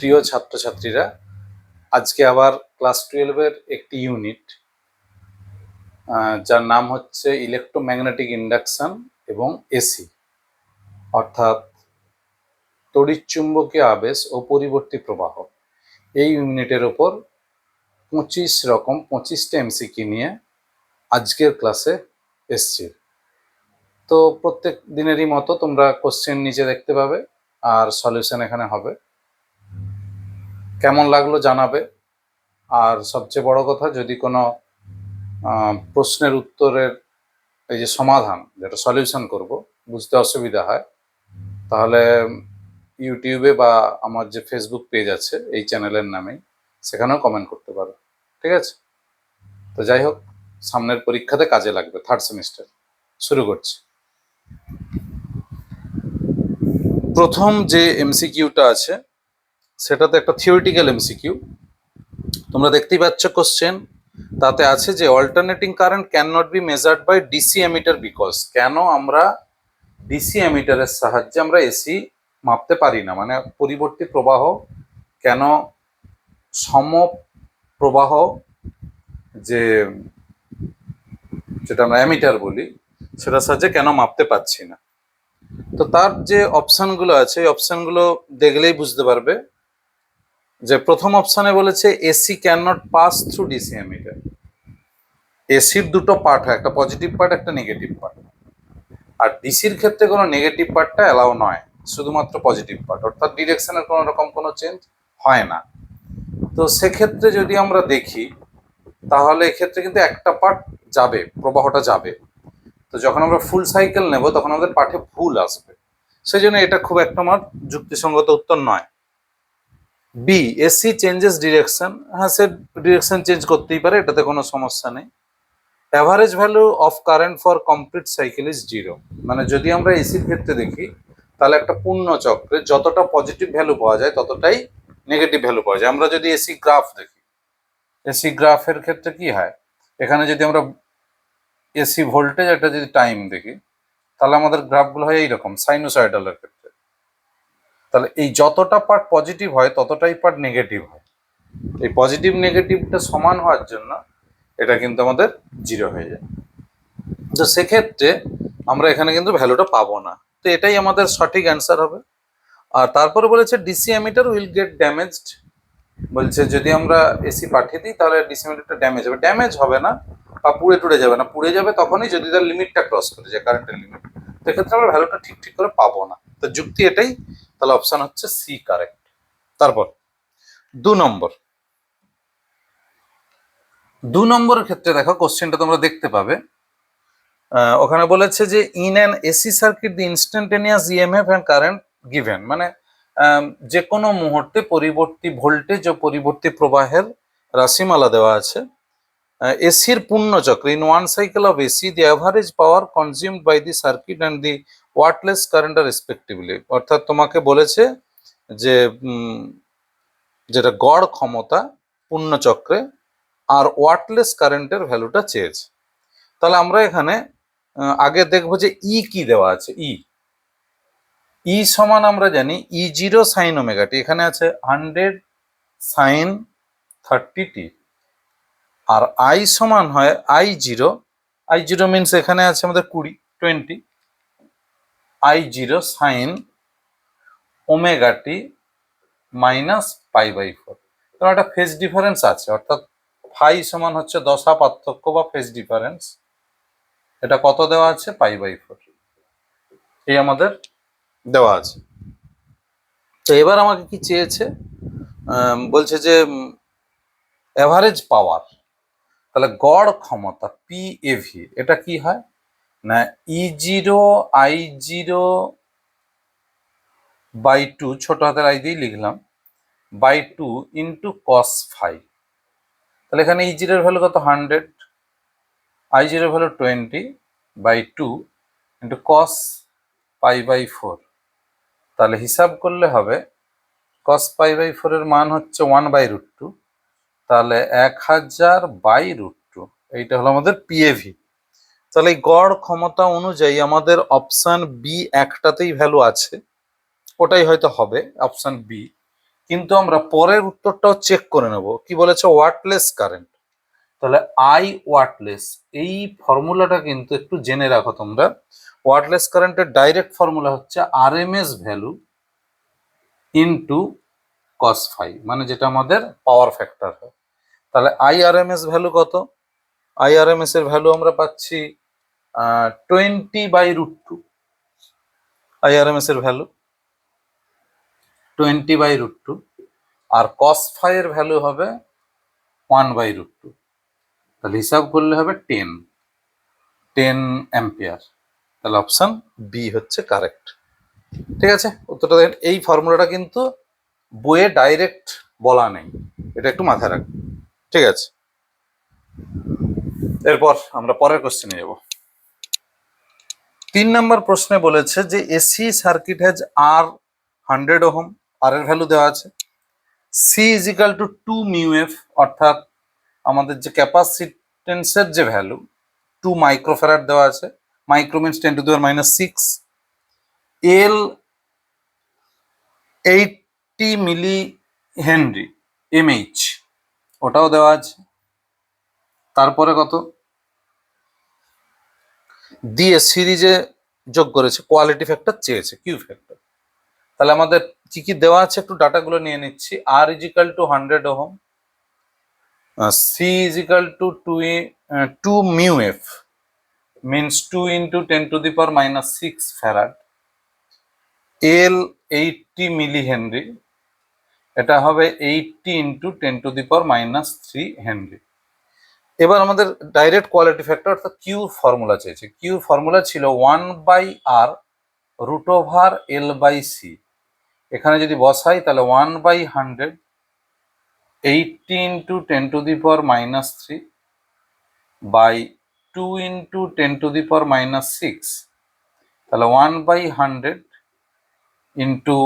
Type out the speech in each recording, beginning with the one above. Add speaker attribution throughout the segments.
Speaker 1: প্রিয় ছাত্রছাত্রীরা, আজকে আবার ক্লাস 12-এর একটি ইউনিট যার নাম হচ্ছে ইলেকট্রোম্যাগনেটিক ইন্ডাকশন এবং এসি, অর্থাৎ তড়িৎচুম্বকীয় আবেশ ও পরিবর্তী প্রবাহ। এই ইউনিটের ওপর 25টা এমসিকিউ নিয়ে আজকের ক্লাসে এসছি। তো প্রত্যেক দিনেরই মতো তোমরা কোশ্চেন নিচে দেখতে পাবে আর সলিউশন এখানে হবে। কেমন লাগলো জানাবে। আর সবচেয়ে বড় কথা, যদি কোনো প্রশ্নের উত্তরের এই যে সমাধান, যেটা সলিউশন করব, বুঝতে অসুবিধা হয়, তাহলে ইউটিউবে বা আমার যে ফেসবুক পেজ আছে এই চ্যানেলের নামেই, সেখানেও কমেন্ট করতে পারো। ঠিক আছে? তো যাই হোক, সামনের পরীক্ষাতে কাজে লাগবে। 3rd সেমিস্টার শুরু করছি। প্রথম যে এমসিকিউটা আছে সেটাতে একটা থিওরিটিক্যাল এমসিকিউ। তোমরা দেখতেই পাচ্ছ কোশ্চেন, তাতে আছে যে alternating current can not be measured by DC ammeter because, কেন আমরা ডিসি এমিটারের সাহায্যে আমরা এসি মাপতে পারি না, মানে পরিবর্তী প্রবাহ কেন সম প্রবাহ যেটা আমরা এমিটার বলি সেটার সাহায্যে কেন মাপতে পারছি না। তো তার যে অপশনগুলো আছে এই অপশনগুলো দেখলেই বুঝতে পারবে যে প্রথম অপশনে বলেছে AC can not pass through DC emitter. এসির দুটো পার্ট হয়, একটা পজিটিভ পার্ট, একটা নেগেটিভ পার্ট। আর ডিসির ক্ষেত্রে কোনো নেগেটিভ পার্টটা অ্যালাউ নয়, শুধুমাত্র পজিটিভ পার্ট, অর্থাৎ ডিরেকশনের কোনো রকম কোনো চেঞ্জ হয় না। তো সেক্ষেত্রে যদি আমরা দেখি তাহলে এক্ষেত্রে কিন্তু একটা পার্ট যাবে, প্রবাহটা যাবে। তো যখন আমরা ফুল সাইকেল নেব তখন আমাদের পাঠে ভুল আসবে, সেই জন্য এটা খুব একটা আমার যুক্তিসঙ্গত উত্তর নয়। B, AC changes direction. হ্যাঁ, সে ডিরেকশন চেঞ্জ করতেই পারে, এটাতে কোনো সমস্যা নেই। Average value of current for complete cycle is 0, মানে যদি আমরা এসির ক্ষেত্রে দেখি তাহলে একটা পূর্ণ চক্রে যতটা পজিটিভ ভ্যালু পাওয়া যায় ততটাই নেগেটিভ ভ্যালু পাওয়া যায়। আমরা যদি এসি গ্রাফ দেখি, এসি গ্রাফের ক্ষেত্রে কি হয়, এখানে যদি আমরা এসি ভোল্টেজ একটা যদি টাইম দেখি তাহলে আমাদের গ্রাফগুলো হয় এইরকম সাইনোসয়েডালের ক্ষেত্রে। তাহলে এই যতটা পার্ট পজিটিভ হয় ততটাই পার্ট নেগেটিভ হয়। এই পজিটিভ নেগেটিভটা সমান হওয়ার জন্য এটা কিন্তু আমাদের 0 হয়ে যায়। তো সেক্ষেত্রে আমরা এখানে কিন্তু ভ্যালুটা পাবো না। তো এটাই আমাদের সঠিক অ্যান্সার হবে। আর তারপরে বলেছে DC emitter will get damaged. বলছে যদি আমরা এসি পাঠিয়ে দিই তাহলে ডিসি এমিটারটা ড্যামেজ হবে। ড্যামেজ হবে না বা পুড়ে টুড়ে যাবে না, পুড়ে যাবে তখনই যদি তার লিমিটটা ক্রস করে যায়, কারেন্টের লিমিট। তো এক্ষেত্রে আমরা ভ্যালুটা ঠিক করে পাবো না। তো যুক্তি এটাই, তাহলে অপশন হচ্ছে সি কারেক্ট। তারপর 2 নম্বরের ক্ষেত্রে দেখো কোশ্চেনটা তোমরা দেখতে পাবে। ওখানে বলেছে যে in an AC circuit the instantaneous EMF and current given, মানে যে কোনো মুহূর্তে পরিবর্তী ভোল্টেজ ও পরিবর্তী প্রবাহের রাশিমালা দেওয়া আছে। এসির পূর্ণ চক্র, in one cycle of AC the average power consumed by the circuit and the wattless current are respectively. অর্থাৎ তোমাকে বলেছে যে যেটা গড় ক্ষমতা পূর্ণ চক্রে আর ওয়াটলেস কারেন্টের ভ্যালুটা চেয়েছে। তাহলে আমরা এখানে আগে দেখবো যে ই কি দেওয়া আছে। ই সমান আমরা জানি E0 সাইন ওমেগা টি, এখানে আছে 100 সাইন 30t। আর আই সমান হয় I0 মিনস এখানে আছে আমাদের 20 I0 সাইন ওমেগা টি মাইনাস π/4। কারণ একটা ফেজ ডিফারেন্স আছে, অর্থাৎ ফাই সমান হচ্ছে দশা পার্থক্য বা ফেজ ডিফারেন্স। এটা কত দেওয়া আছে? π/4। এই আমাদের দেওয়া আছে। তো এবার আমাকে কি চেয়েছে, বলছে যে অ্যাভারেজ পাওয়ার, তাহলে গড় ক্ষমতা PAV, এটা কি হয় না E0 I0/2, ছোট হাতের আই দিয়ে লিখলাম, /2 ইন্টু cos phi। তাহলে এখানে E0 এর ভ্যালু কত? 100, I0 এর ভ্যালু 20/2 ইন্টু cos π/4। তাহলে হিসাব করলে হবে cos π/4 এর মান হচ্ছে 1/√2, তাহলে 1000/√2। এইটা হলো আমাদের PAV। তাহলে এই গড় ক্ষমতা অনুযায়ী আমাদের অপশন বি একটাতেই ভ্যালু আছে, ওটাই হয়তো হবে অপশন বি। কিন্তু আমরা পরের উত্তরটাও চেক করে নেব। কি বলেছে? Wattless current. তাহলে আই ওয়াটলেস, এই ফর্মুলাটা কিন্তু একটু জেনে রাখো তোমরা। ওয়াটলেস কারেন্টের ডাইরেক্ট ফর্মুলা হচ্ছে RMS value into cos phi, মানে যেটা আমাদের পাওয়ার ফ্যাক্টর হয়। তাহলে আইআরএমএস ভ্যালু কত? আইআরএমএস এর ভ্যালু আমরা পাচ্ছি 20/√2। আইআরএমএস এর ভ্যালু 20/√2, আর কস ফাই এর ভ্যালু হবে 1/√2। তাহলে হিসাব করলে হবে 10 অ্যাম্পিয়ার। তাহলে অপশন বি হচ্ছে কারেক্ট। ঠিক আছে, উত্তরটা দেখেন। এই ফর্মুলাটা কিন্তু বইয়ে ডাইরেক্ট বলা নেই, এটা একটু মাথায় রাখবেন। ঠিক আছে, এরপর আমরা পরের কোশ্চেনে যাব। 3 নম্বর প্রশ্নে বলেছে যে AC circuit has R 100 ohm, আর এর ভ্যালু দেওয়া আছে। C is equal to 2 mu F, অর্থাৎ আমাদের যে ক্যাপাসিটেন্সের যে ভ্যালু 2 মাইক্রোফ্যারাড দেওয়া আছে, মাইক্রো মিনস 10⁻⁶। এল 80 মিলি হেনরি এমএইচ, ওটাও দেওয়া আছে। তারপরে কত দিয়ে সিরিজে যোগ করেছে, কোয়ালিটি ফ্যাক্টর চেয়েছে, কিউ ফ্যাক্টর। তাহলে আমাদের কি কি দেওয়া আছে একটু ডাটাগুলো নিয়ে নিচ্ছি। R is equal to 100 ohm, C is equal to 2 mu F means 2 into 10⁻⁻6 farad, L 80 milli henry, এটা হবে 80 ইন্টু 10⁻³ হেনরি। এবার আমাদের ডাইরেক্ট কোয়ালিটি ফ্যাক্টর অর্থাৎ কিউ ফর্মুলা চেয়েছে। কিউ ফর্মুলা ছিল 1/r√L/c। এখানে যদি বসাই তাহলে 1/100 80 ইন্টু 10⁻³ বাই 2 ইন্টু 10⁻⁶, তাহলে 1/100 ইন্টু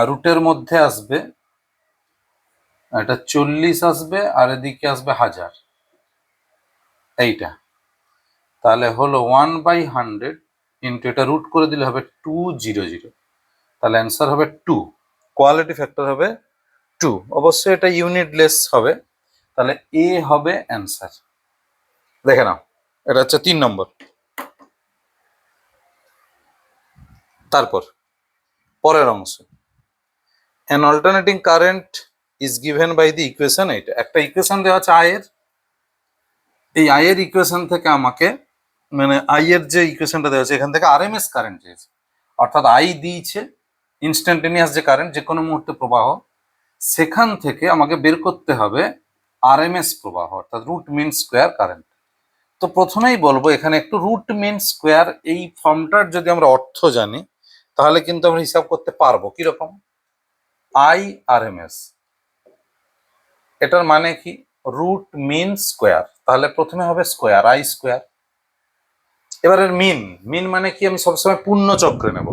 Speaker 1: রুটের মধ্যে আসবে এটা 40 আসবে, আর এদিকে আসবে 1000, এইটা। তাহলে হলো 1/100 ইন্টু এটা রুট করে দিলে হবে 200, তাহলে অ্যান্সার হবে 2। কোয়ালিটি ফ্যাক্টর হবে 2। অবশ্যই এটা ইউনিটলেস হবে, তাহলে এ হবে অ্যান্সার। দেখে নাও, এটা হচ্ছে 3 নম্বর। তারপর পরের অংশ, an alternating current is given by the equation 8। একটা ইকুয়েশন দেওয়া আছে আয়ের, এই আয়ের ইকুয়েশন থেকে আমাকে, মানে আইয়ের যে ইকুয়েশনটা দেওয়া আছে এখান থেকে আরএমএস কারেন্ট চেয়েছে, অর্থাৎ আই দিয়েছে ইনস্ট্যান্টেনিয়াস যে কারেন্ট, যে কোনো মুহূর্তে প্রবাহ, সেখান থেকে আমাকে বের করতে হবে আরএমএস প্রবাহ অর্থাৎ রুট মিন স্কোয়ার কারেন্ট। তো প্রথমেই বলবো এখানে একটু রুট মিন স্কোয়ার এই ফর্মটার যদি আমরা অর্থ জানি তাহলে কিন্তু আমরা হিসাব করতে পারবো। কিরকম? আই আরএমএস, এটার মানে কি? রুট মিন স্কোয়ার, তাহলে প্রথমে হবে স্কোয়ার, আই স্কোয়ার। এবারের মিন মানে কি? আমি সবসময় পূর্ণ চক্রে নেব,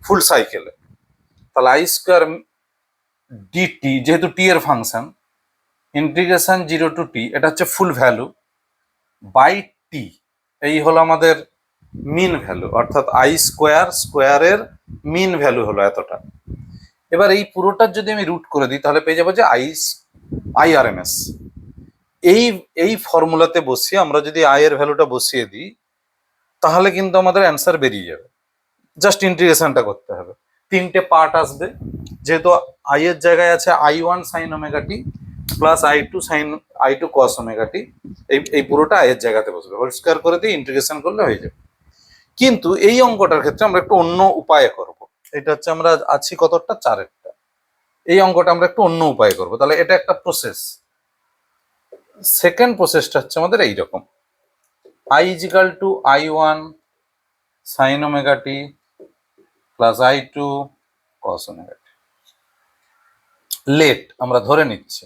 Speaker 1: ফুল সাইকেলে। তাহলে আই স্কোয়ার ডিটি, যেহেতু টি এর ফাংশন, ইন্টিগ্রেশন 0 টু টি, এটা হচ্ছে ফুল ভ্যালু, বাই টি, এই হলো আমাদের মিন ভ্যালু, অর্থাৎ আই স্কোয়ারের মিন ভ্যালু হলো এতটা। এবার এই পুরোটার যদি আমি রুট করে দিই তাহলে পেয়ে যাবো যে আইআরএমএস। এই ফর্মুলাতে বসিয়ে আমরা যদি আই এর ভ্যালুটা বসিয়ে দিই তাহলে কিন্তু আমাদের অ্যান্সার বেরিয়ে যাবে। জাস্ট ইন্টিগ্রেশনটা করতে হবে, 3টে পার্ট আসবে। যেহেতু আই এর জায়গায় আছে I1 sin omega t plus I2 cos omega t, এই পুরোটা আই এর জায়গাতে বসবে, হোল স্কয়ার করে দিয়ে ইন্টিগ্রেশন করলে হয়ে যাবে। কিন্তু এই অঙ্কটার ক্ষেত্রে আমরা একটু অন্য উপায়ে করব। এটা হচ্ছে আমরা আছি কতটা, 4টা। এই অঙ্কটা আমরা একটু অন্য উপায়ে করব। তাহলে এটা একটা প্রসেস। সেকেন্ড প্রসেসটা হচ্ছে আমাদের এইরকম, I is equal to I1 sin omega t plus I2 cos omega t. Let আমরা ধরে নিচ্ছি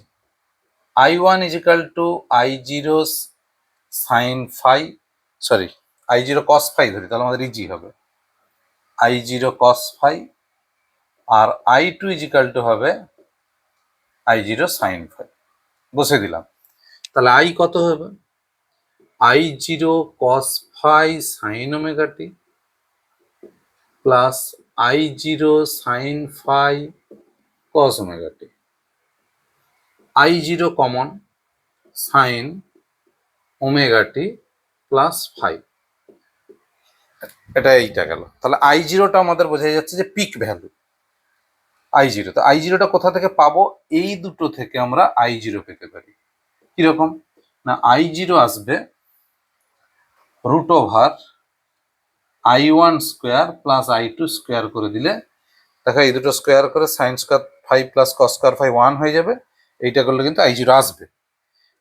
Speaker 1: I1 is equal to I0 sin phi, sorry I0 cos phi ধরি, তাহলে আমাদের ইজি হবে I0 cos phi, R I2 is equal to হবে I0 sin phi। বসে দিলাম, তাহলে I কত হবে? I0 cos phi sin omega t plus I0 sin phi cos omega t, I0 common sin omega t plus phi, এটা এইটা গেল। তাহলে I0টা আমাদের বোঝা যাচ্ছে যে পিক ভ্যালু I0। তো I0টা কোথা থেকে পাবো? এই দুটো থেকে আমরা I0 পেতে পারি। কিরকম না, I0 আসবে root over I1 square plus I2 square করে দিলে দেখো এই দুটো স্কোয়ার করে sine square phi plus cos square phi 1 হয়ে যাবে। এইটা করলে কিন্তু I0 আসবে।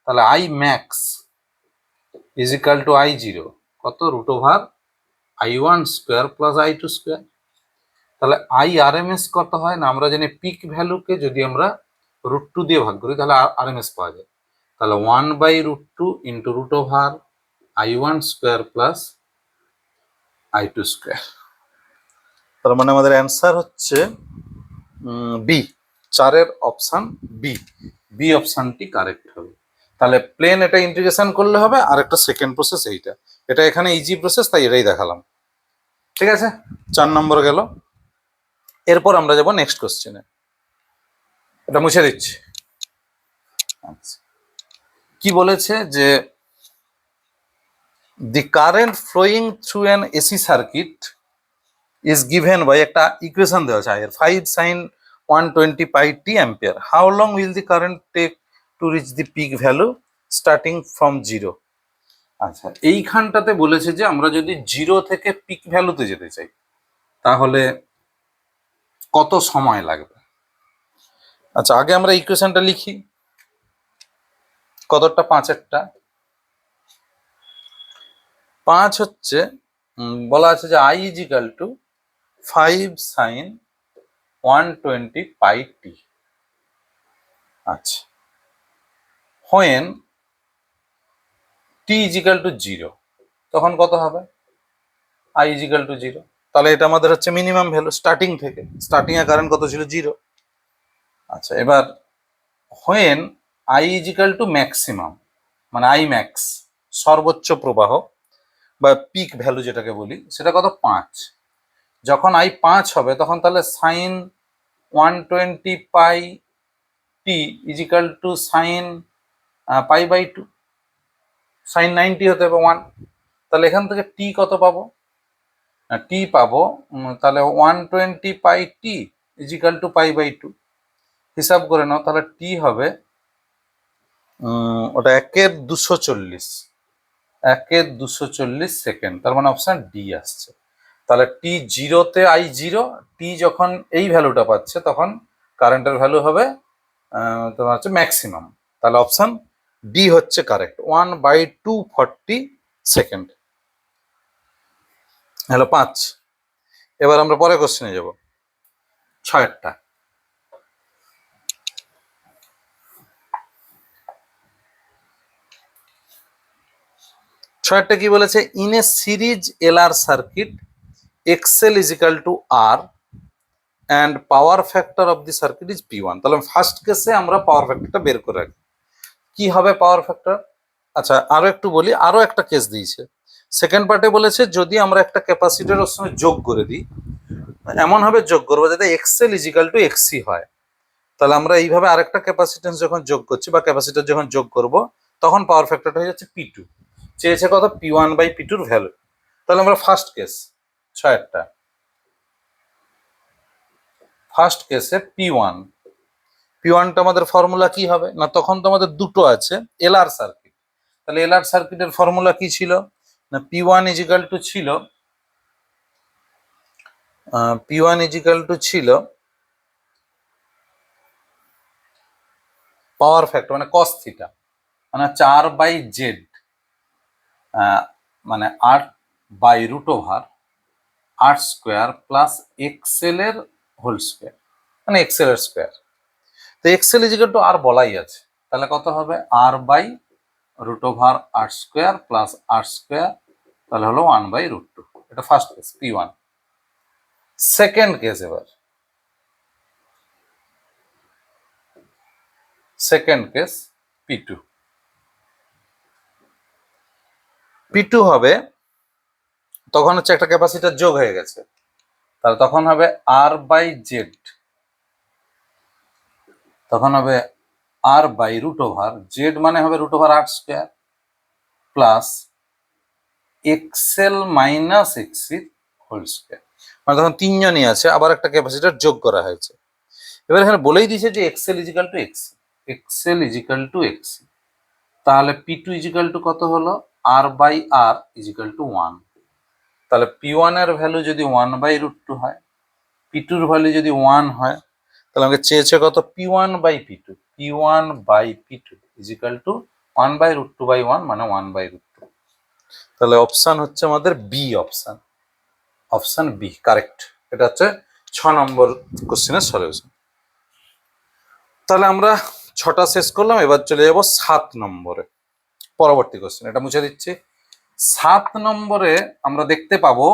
Speaker 1: তাহলে I max is equal to I0 কত? Root over I1 square plus I2 square. তাহলে IRMS কত হয় না, আমরা জানি পিক ভ্যালুকে যদি আমরা √2 দিয়ে ভাগ করি তাহলে RMS পাওয়া যায়। তাহলে 1/√2 into root over I1 square plus I2 square. তার মানে আমাদের অ্যান্সার হচ্ছে বি, 4-এর অপশান বি। বি অপশানটি কারেক্ট হবে। তাহলে প্লেন এটা ইন্টিগ্রেশন করলে হবে, আর একটা সেকেন্ড প্রসেস এইটা, এটা এখানে ইজি প্রসেস তাই এটাই দেখালাম। ঠিক আছে, 4 নম্বর গেল। এরপর আমরা যাব নেক্সট কোশ্চেনে, এটা মুছে দিচ্ছি। আচ্ছা, কি বলেছে যে the current flowing through an AC circuit is given by, একটা ইকুয়েশন দেওয়া আছে আয়ের 5 sin 120 pi t ampere. How long will the current take to reach the peak value starting from 0? আচ্ছা, এইখানটাতে বলেছে যে আমরা যদি 0 থেকে পিক ভ্যালুতে যেতে চাই তাহলে কত সময় লাগবে। আচ্ছা, আগে আমরা ইকুয়েশনটা লিখি। কতটা? 5-এরটা। 5 হচ্ছে বলা আছে যে I is equal to 5 sin 120 pi t। আচ্ছা, when t is equal to 0 তখন কত হবে? I is equal to 0। তাহলে এটা আমাদের হচ্ছে মিনিমাম ভ্যালু স্টার্টিং থেকে, স্টার্টিং এর কারেন্ট কত ছিল? 0। আচ্ছা, এবার when I is equal to maximum মানে I ম্যাক্স, সর্বোচ্চ প্রবাহ বা পিক ভ্যালু যেটাকে বলি, সেটা কত? 5। যখন I 5 হবে তখন তাহলে sine 120 pi t is equal to sine pi by 2, sine 90 হতে হবে 1। তাহলে এখান থেকে টি কত পাবো? টি পাবো তাহলে 120 pi t is equal to pi by 2। হিসাব করে নাও, তাহলে টি হবে ওটা 1/240, 1/240 সেকেন্ড। তার মানে অপশন ডি আসছে। তাহলে টি 0-তে I0, টি যখন এই ভ্যালুটা পাচ্ছে তখন কারেন্টের ভ্যালু হবে তোমার হচ্ছে ম্যাক্সিমাম। তাহলে অপশন ডি হচ্ছে কারেক্ট, 1/240 সেকেন্ড। হ্যালো 5। এবার আমরা পরে কোশ্চেনে যাব, 6-টা। কি বলেছে? In a series LR circuit XL is equal to R and power factor of the circuit is P1। তাহলে ফার্স্ট কেসে আমরা পাওয়ার ফ্যাক্টরটা বের করে রাখি। কি হবে পাওয়ার ফ্যাক্টর? আচ্ছা, আরো একটু বলি, আরো একটা কেস দিয়েছে। সেকেন্ড পার্টে বলেছে যদি আমরা একটা ক্যাপাসিটরের সঙ্গে যোগ করে দিই, এমন ভাবে যোগ করবো যাতে এক্সএল ইজ ইকাল টু এক্সি হয়। তাহলে আমরা এইভাবে আরেকটা ক্যাপাসিটেন্স যখন যোগ করছি বা ক্যাপাসিটর যখন যোগ করব তখন পাওয়ার ফ্যাক্টরটা হয়ে যাচ্ছে P2। চেয়েছে কত? P1/P2-র ভ্যালু। তাহলে আমরা ফার্স্ট কেস 6-টা, ফার্স্ট কেসে P1টা আমাদের ফর্মুলা কি হবে না, তখন তো আমাদের দুটো আছে এলআর সার্কিট। তাহলে এলআর সার্কিটের ফর্মুলা কি ছিল না, P1 ইজ ইকাল টু ছিল পাওয়ার ফ্যাক্টর মানে কস থিটা, মানে 4/z, মানে 8/√8² প্লাস এক্সএল এর হোল স্কোয়ার, মানে এক্সএল এর স্কোয়ার। তো এক্সএল ইজ ইকুয়াল টু আর বলাই আছে, তাহলে কত হবে? r/√8² প্লাস r², তাহলে হলো 1/√2। এটা first case P1। Second case, এবার সেকেন্ড কেস P2 হবে, তখন হচ্ছে একটা ক্যাপাসিটর যোগ হয়ে গেছে। তাহলে তখন হবে আর বাই জেড, তখন হবে R by root over Z মানে হবে root over R square plus XL minus এক্সির হোল স্কোয়ার। মানে তখন তিনজনই আছে, আবার একটা ক্যাপাসিটর যোগ করা হয়েছে। এবার এখানে বলেই দিয়েছে যে XL equal to x, XL equal to x, তাহলে পি টু ইজিক্যাল টু কত হলো R by R equal to 1। তাহলে পি ওয়ান এর ভ্যালু যদি 1/√2 হয়, পি টুর ভ্যালু যদি 1 হয়, তাহলে আমাকে চেয়েছে কত P one by P two, P one by P two equal to 1/√2/1 মানে 1/√2। তাহলে অপশান হচ্ছে আমাদের B option, option B correct. এটা হচ্ছে 6 নম্বর কোশ্চেনের সলিউশন। তাহলে আমরা 6টা শেষ করলাম, এবার চলে যাব 7 নম্বরে, পরবর্তী কোশ্চেন। এটা মুছে দিচ্ছি। 7 নম্বরে আমরা দেখতে পাবো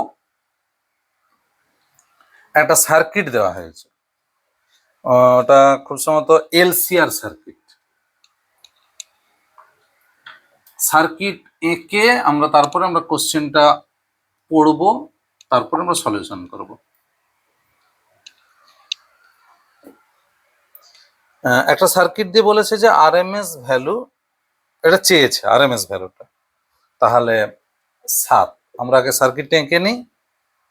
Speaker 1: একটা সার্কিট দেওয়া হয়েছে, ওটা খুব সম্ভবত এলসিআর সার্কিট। সার্কিট এঁকে আমরা তারপরে আমরা কোশ্চেনটা পড়বো, তারপরে আমরা সলিউশন করব। একটা সার্কিট দিয়ে বলেছে যে আরএমএস ভ্যালু, এটা চেয়েছে আরএমএস ভ্যালুটা, তাহলে 7। আমরা আগে সার্কিটটা এঁকে নিই।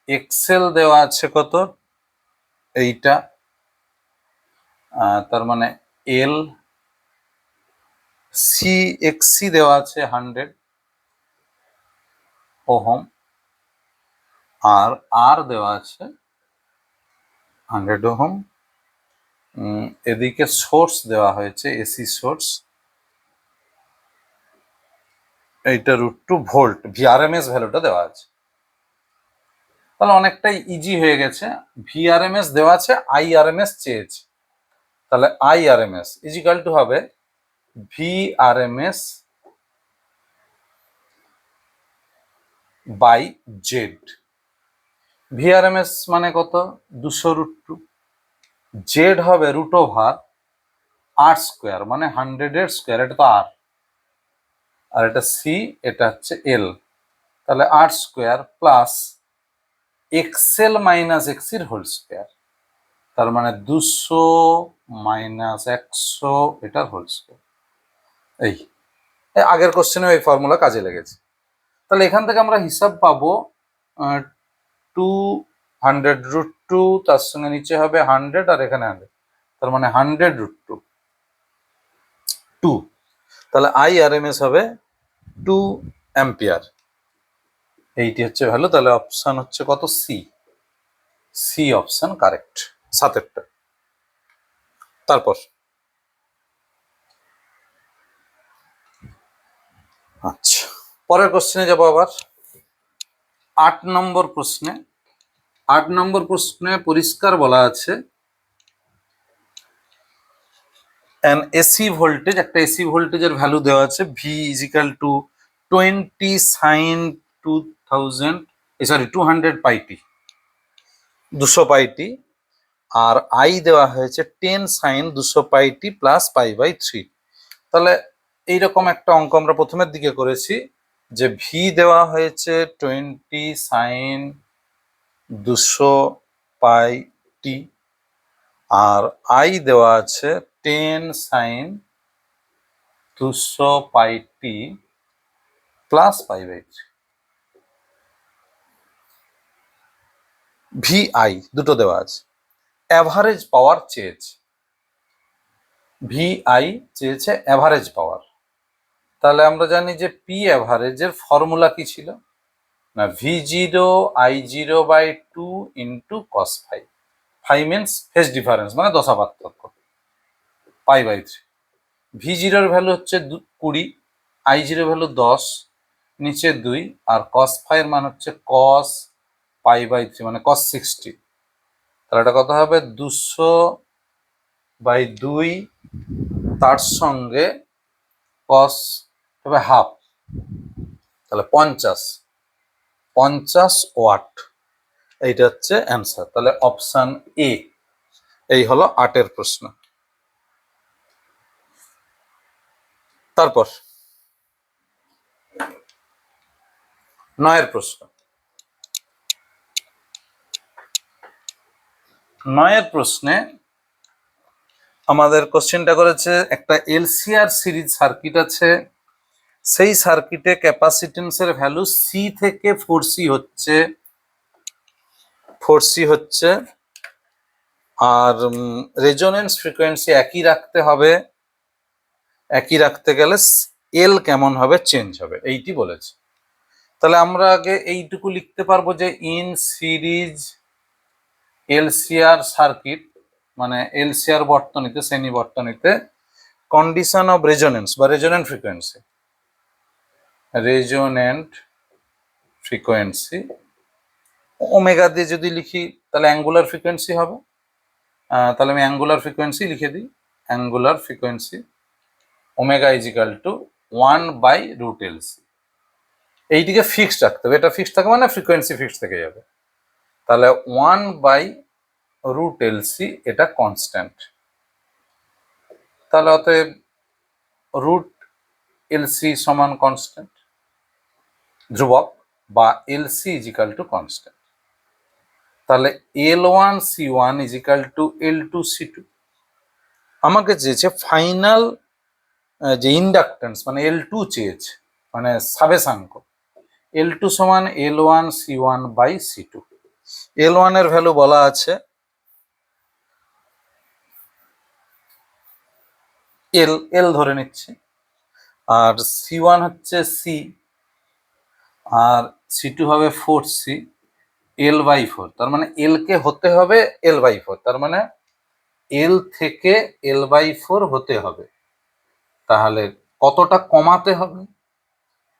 Speaker 1: এক্সেল দেওয়া আছে কত, এইটা, তার মানে এল, সি এক্সি দেওয়া আছে 100 ওহম, আর আর দেওয়া আছে 100 ওহম। এদিকে সোর্স দেওয়া হয়েছে এসি সোর্স, এইটা √2 ভোল্ট, ভিআরএমএস ভ্যালুটা দেওয়া আছে। তাহলে অনেকটাই ইজি হয়ে গেছে। ভিআরএমএস দেওয়া আছে, আইআরএমএস চেয়েছে, তাহলে আইআরএমএস ইজিক্যাল টু হবে ভিআরএমএস বাই জেড। ভিআরএমএস মানে কত 200√2, জেড হবে রুট ওভার আর স্কোয়ার মানে 100 স্কোয়ার, এটা তো আর, আর এটা সি, এটা হচ্ছে এল, তাহলে R square plus XL minus এক্সির হোল স্কোয়ার, তার মানে 200 মাইনাস 100 এটার হোল স্কোয়ার। এই আগের কোশ্চেনে এই ফর্মুলা কাজে লেগেছে। তাহলে এখান থেকে আমরা হিসাব পাবো 200√2, তার সঙ্গে নিচে হবে 100 আর এখানে 100, তার মানে 100√2 2। তাহলে আইআরএমএস হবে 2 অ্যাম্পিয়ার, এইটি হচ্ছে ভ্যালু। তাহলে অপশন হচ্ছে কত, সি, সি অপশন কারেক্ট 7এরটা। তারপর আচ্ছা, পরের কোশ্চেনে যাবো আবার 8 নম্বর প্রশ্নে। 8 নম্বর প্রশ্নে পরিষ্কার বলা আছে an AC ভোল্টেজ, একটা এসি ভোল্টেজের ভ্যালু দেওয়া আছে ভি ইজিক্যাল টু 20 sin 200 পাইটি, 200 পাইটি, আর আই দেওয়া হয়েছে 10 sin 200 পাইটি প্লাস π/3। তাহলে এইরকম একটা অঙ্ক আমরা প্রথমের দিকে করেছি যে ভি দেওয়া হয়েছে 20 sin 200 পাইটি, আর আই দেওয়া আছে 10 sin 200 পাইটি প্লাস π/3। ভি আই দুটো দেওয়া আছে, অ্যাভারেজ পাওয়ার চেয়েছে, ভি আই চেয়েছে অ্যাভারেজ পাওয়ার। তাহলে আমরা জানি যে পি অ্যাভারেজের ফর্মুলা কি ছিল না, V0I0/2 into cos phi, phi means phase difference মানে দশা পার্থক্য, π/3। V0 ভ্যালু হচ্ছে 20, I0 ভ্যালু 10, নিচে 2, আর cos ফাই এর মান হচ্ছে cos π/3 মানে cos 60। তাহলে এটা কত হবে 200/2, তার সঙ্গে cos হবে হাফ, তাহলে 50 ওয়াট, এইটা হচ্ছে অ্যান্সার। তাহলে অপশন এ, এই হলো 8-এর প্রশ্ন। তারপর 9-এর প্রশ্ন। নয়ের প্রশ্নে আমাদের কোশ্চেনটা করেছে একটা এলসিআর সিরিজ সার্কিট আছে, সেই সার্কিটে ক্যাপাসিটেন্সের ভ্যালু সি থেকে 4C হচ্ছে আর রেজোনেন্স ফ্রিকোয়েন্সি একই রাখতে হবে। একই রাখতে গেলে এল কেমন হবে, চেঞ্জ হবে, এইটি বলেছে। তাহলে আমরা আগে এইটুকু লিখতে পারবো যে ইন সিরিজ এলসিআর সার্কিট মানে এলসিআর বর্তনীতে, শ্রেণী বর্তনীতে কন্ডিশন অফ রেজোনেন্স বা রেজোনেন্ট ফ্রিকোয়েন্সি ওমেগা দিয়ে যদি লিখি তাহলে অ্যাঙ্গুলার ফ্রিকোয়েন্সি হবে। তাহলে আমি অ্যাঙ্গুলার ফ্রিকোয়েন্সি লিখে দিই, angular frequency omega is equal two 1/√LC। এইটিকে ফিক্সড রাখতে হবে, এটা ফিক্সড থাকে মানে ফ্রিকোয়েন্সি ফিক্সড থেকে যাবে। তাহলে 1/√LC এটা কনস্ট্যান্ট। তাহলে অতএব √LC সমান কনস্ট্যান্ট, ধ্রুবক, বা LC is equal to constant. তাহলে L1C1 is equal two L2C2। আমাকে চেয়েছে ফাইনাল যে ইন্ডাকটেন্স মানে L2 চেয়েছে, মানে সাবেশাঙ্ক L2 সমান L1C1/C2। L1 এর ভ্যালু বলা আছে L ধরে নিচ্ছি, আর C1 হচ্ছে C, আর C2 হবে 4C, L/4। তার মানে L কে হতে হবে L/4, তার মানে L থেকে L/4 হতে হবে। তাহলে কতটা কমাতে হবে?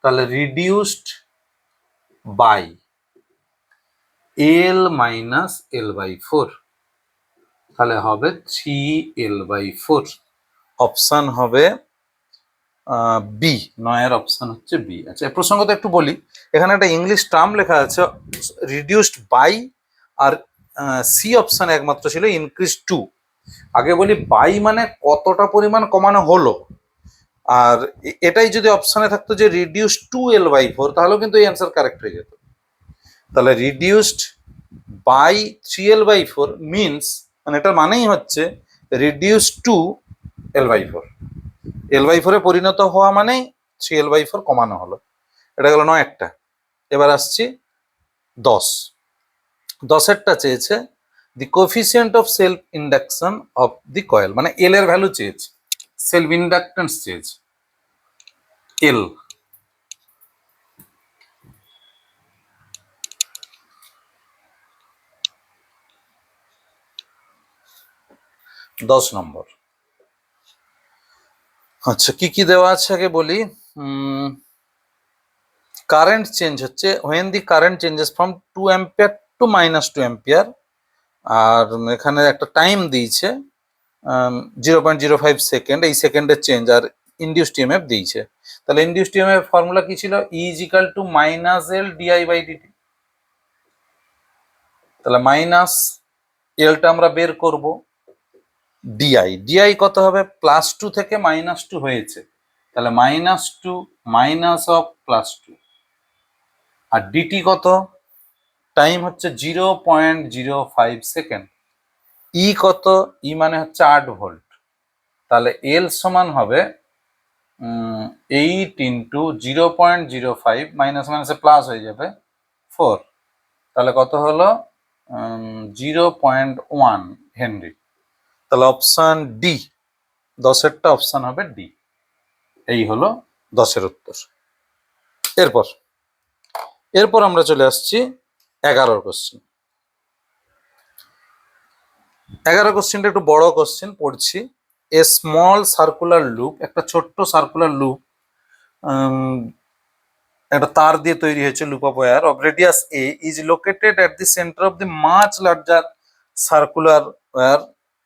Speaker 1: তাহলে reduced by L minus L/4, তাহলে হবে 3L/4। অপশান হবে বি, নয়ের অপশান হচ্ছে বি। আচ্ছা, এই প্রসঙ্গত একটু বলি, এখানে একটা ইংলিশ টার্ম লেখা আছে রিডিউসড বাই, আর সি অপশানে একমাত্র ছিল ইনক্রিজ টু। আগে বলি বাই মানে কতটা পরিমাণ কমানো হলো, আর এটাই যদি অপশানে থাকতো যে রিডিউস টু L/4 তাহলেও কিন্তু এই অ্যান্সার কারেক্ট হয়ে যেত। তাহলে রিডিউসড বাই 3L/4 মিনস, মানে এটার মানেই হচ্ছে রিডিউস টু L/4। L/4 পরিণত হওয়া মানেই 3L/4 কমানো হলো। এটা গেল 9একটা। এবার আসছি 10এরটা চেয়েছে the coefficient of self induction of the coil, মানে এল এর ভ্যালু চেয়েছে, সেলফ ইন্ডাকটেন্স চেয়েছে এল। দশ নম্বর। আচ্ছা, কি কি দেওয়া আছে আগে বলি। কারেন্ট চেঞ্জ হচ্ছে when the current changes from 2 ampere to -2 ampere, আর এখানে একটা টাইম দিয়েছে 0.05 সেকেন্ড, এই সেকেন্ডের চেঞ্জ, আর ইনডিউসড ইএমএফ দিয়েছে। তাহলে ইনডিউসড ইএমএফ ফর্মুলা কি ছিল? E is equal two -L di/dt। তাহলে মাইনাস এলটা আমরা বের করব, ডিআই কত হবে? +2 থেকে -2 হয়েছে, তাহলে -2 মাইনাস অফ +2, আর ডিটি কত? টাইম হচ্ছে 0.05 সেকেন্ড। ই কত? ই মানে হচ্ছে 8 ভোল্ট। তাহলে এল সমান হবে 8 ইন্টু 0.05, মাইনাস মাইনাসে প্লাস হয়ে যাবে 4, তাহলে কত হলো 0.1 হেনরি। তাহলে অপশান ডি, 10এরটা অপশান হবে ডি। এই হলো 10এর উত্তর। এরপর আমরা চলে আসছি 11 কোশ্চেন। 11 কোশ্চেনটা একটু বড় কোশ্চেন, পড়ছি। এ স্মল সার্কুলার লুপ, একটা ছোট্ট সার্কুলার লুপ একটা তার দিয়ে তৈরি হয়েছে, loop of wire of radius a is located at the centre of the much larger circular wire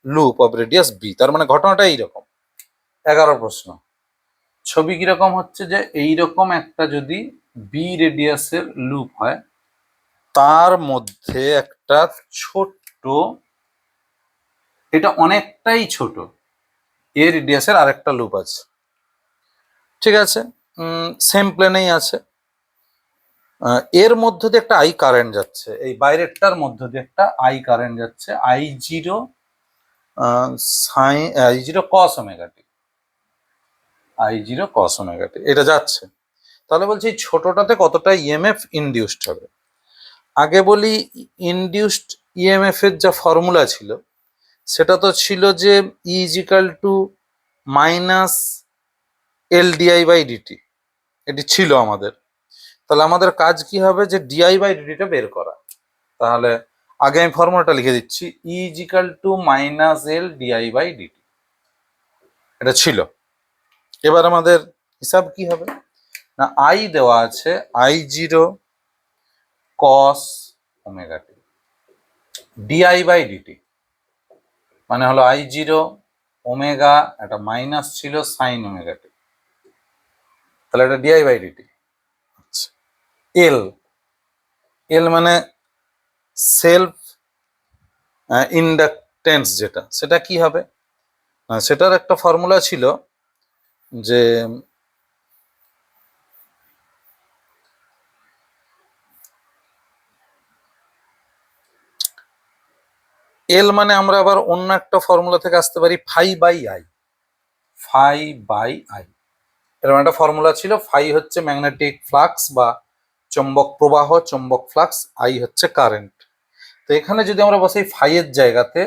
Speaker 1: loop of radius B. তার মানে ঘটনাটা এইরকম। 11 প্রশ্ন, ছবি কিরকম হচ্ছে যে এইরকম একটা যদি বি রেডিয়াসের লুপ হয়, তার মধ্যে একটা ছোট্ট, এটা অনেকটাই ছোট, এ রেডিয়াসের আরেকটা লুপ আছে, ঠিক আছে, সেম প্লেনেই আছে। এর মধ্যে দিয়ে একটা আই কারেন্ট যাচ্ছে, এই বাইরেরটার মধ্যে দিয়ে একটা আই কারেন্ট যাচ্ছে, I0 sine I0 cos omega t, I0 cos omega t এটা যাচ্ছে। তাহলে বলছি ছোটটাতে কতটা ইএমএফ ইনডিউসড হবে। আগে বলি ইনডিউসড ইএমএফ এর যা ফর্মুলা ছিল সেটা তো ছিল যে E is equal to minus L dI by dt, এটি ছিল আমাদের। তাহলে আমাদের কাজ কি হবে, যে ডিআই বাই ডিটিটা বের করা। তাহলে আগে আমি ফর্মুলাটা লিখে দিচ্ছি, E is equal to minus L dI by dt, এটা ছিল। এবার আমাদের হিসাব কি হবে না, আই দেওয়া আছে I0 cos omega t, di by dt মানে হলো I0 ওমেগা, একটা মাইনাস ছিল সাইন ওমেগা টি, তাহলে এটা ডিআই বাই ডিটি। আচ্ছা, এল, এল মানে সেলফ ইন্ডাকটেন্স, যেটা সেটা কি হবে, সেটার একটা ফর্মুলা ছিল যে এল মানে আমরা আবার অন্য একটা ফর্মুলা থেকে আসতে পারি phi by I, phi by I এরকম একটা ফর্মুলা ছিল। ফাই হচ্ছে ম্যাগনেটিক ফ্লাক্স বা চৌম্বক প্রবাহ, চৌম্বক ফ্লাক্স, আই হচ্ছে কারেন্ট। তো এখানে যদি আমরা বসাই ফাই এর জায়গাতে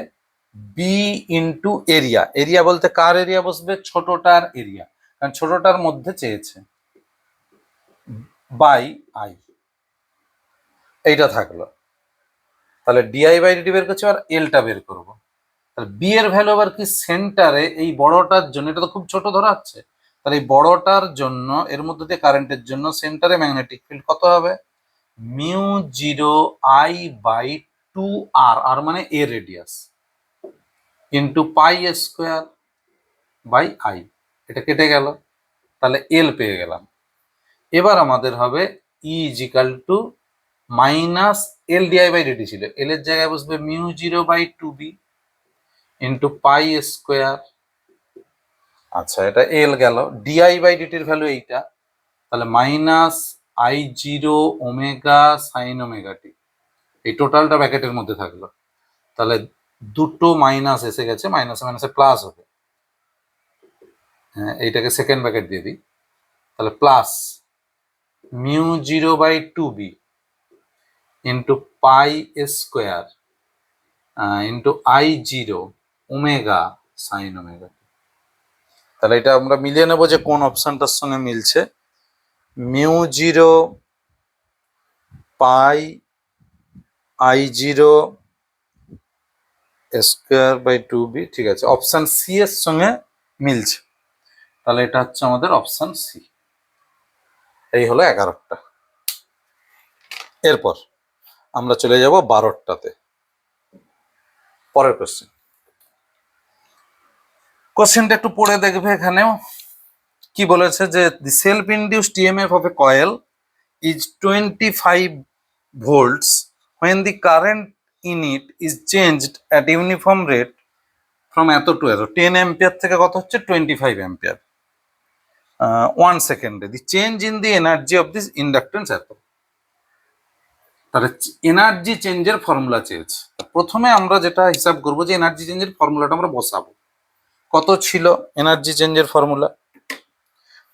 Speaker 1: বি ইন্টু এরিয়া, এরিয়া বলতে কার এরিয়া বসবে, ছোটটার এরিয়া, কারণ ছোটটার মধ্যে চেয়েছে, বাই আই, এইটা থাকলো। তাহলে ডিআই বাই ডিটি বের করছি, আর এলটা বের করবো। তাহলে বি এর ভ্যালু আবার কি, সেন্টারে এই বড়টার জন্য, এটা তো খুব ছোট ধরা হচ্ছে, তাহলে এই বড়টার জন্য এর মধ্যে দিয়ে কারেন্টের জন্য সেন্টারে ম্যাগনেটিক ফিল্ড কত হবে, মিউ 0 আই বাই 2r, আর মানে a radius, into pi square by I, এটা কেটে গেল, তাহলে এল পেয়ে গেলাম। এবার আমাদের হবে E is equal to minus L dI by dt ছিল, এল এর জায়গায় বসবে mu 0 by 2b into pi square. আচ্ছা, এটা এল গেল, ডিআই বাই ডিটির ভ্যালু এইটা, তাহলে minus I0 omega sine omega t, এই টোটালটা ব্র্যাকেটের মধ্যে থাকলো। তাহলে দুটো মাইনাস এসে গেছে, মাইনাসে মাইনাসে প্লাস হবে, হ্যাঁ এইটাকে সেকেন্ড ব্র্যাকেট দিয়ে দিই, তাহলে plus mu 0 by 2b into pi square into I0 omega sine omega. তাহলে এটা আমরা মিলিয়ে নেবো যে কোন অপশনটার সঙ্গে মিলছে, mu 0 pi I0 square by 2b, ঠিক আছে, অপশন সি এর সঙ্গে মিলছে। তাহলে এটা হচ্ছে আমাদের অপশন সি। এই হলো 11টা। এরপর আমরা চলে যাব 12টাতে। পরের কোশ্চেন, কোশ্চেনটা একটু পড়ে দেখবে। এখানেও কি বলেছে, যে the self induced EMF of a coil is 25 volts when the current in it is changed at uniform rate from এত টু এত, 10 অ্যাম্পিয়ার থেকে কত হচ্ছে 25 অ্যাম্পিয়ার 1 সেকেন্ডে। The change in the energy of this inductance এত। তাহলে energy চেঞ্জের formula চেয়েছে। প্রথমে আমরা যেটা হিসাব করবো, যে এনার্জি চেঞ্জের ফর্মুলাটা আমরা বসাবো। কত ছিল এনার্জি চেঞ্জের ফর্মুলা,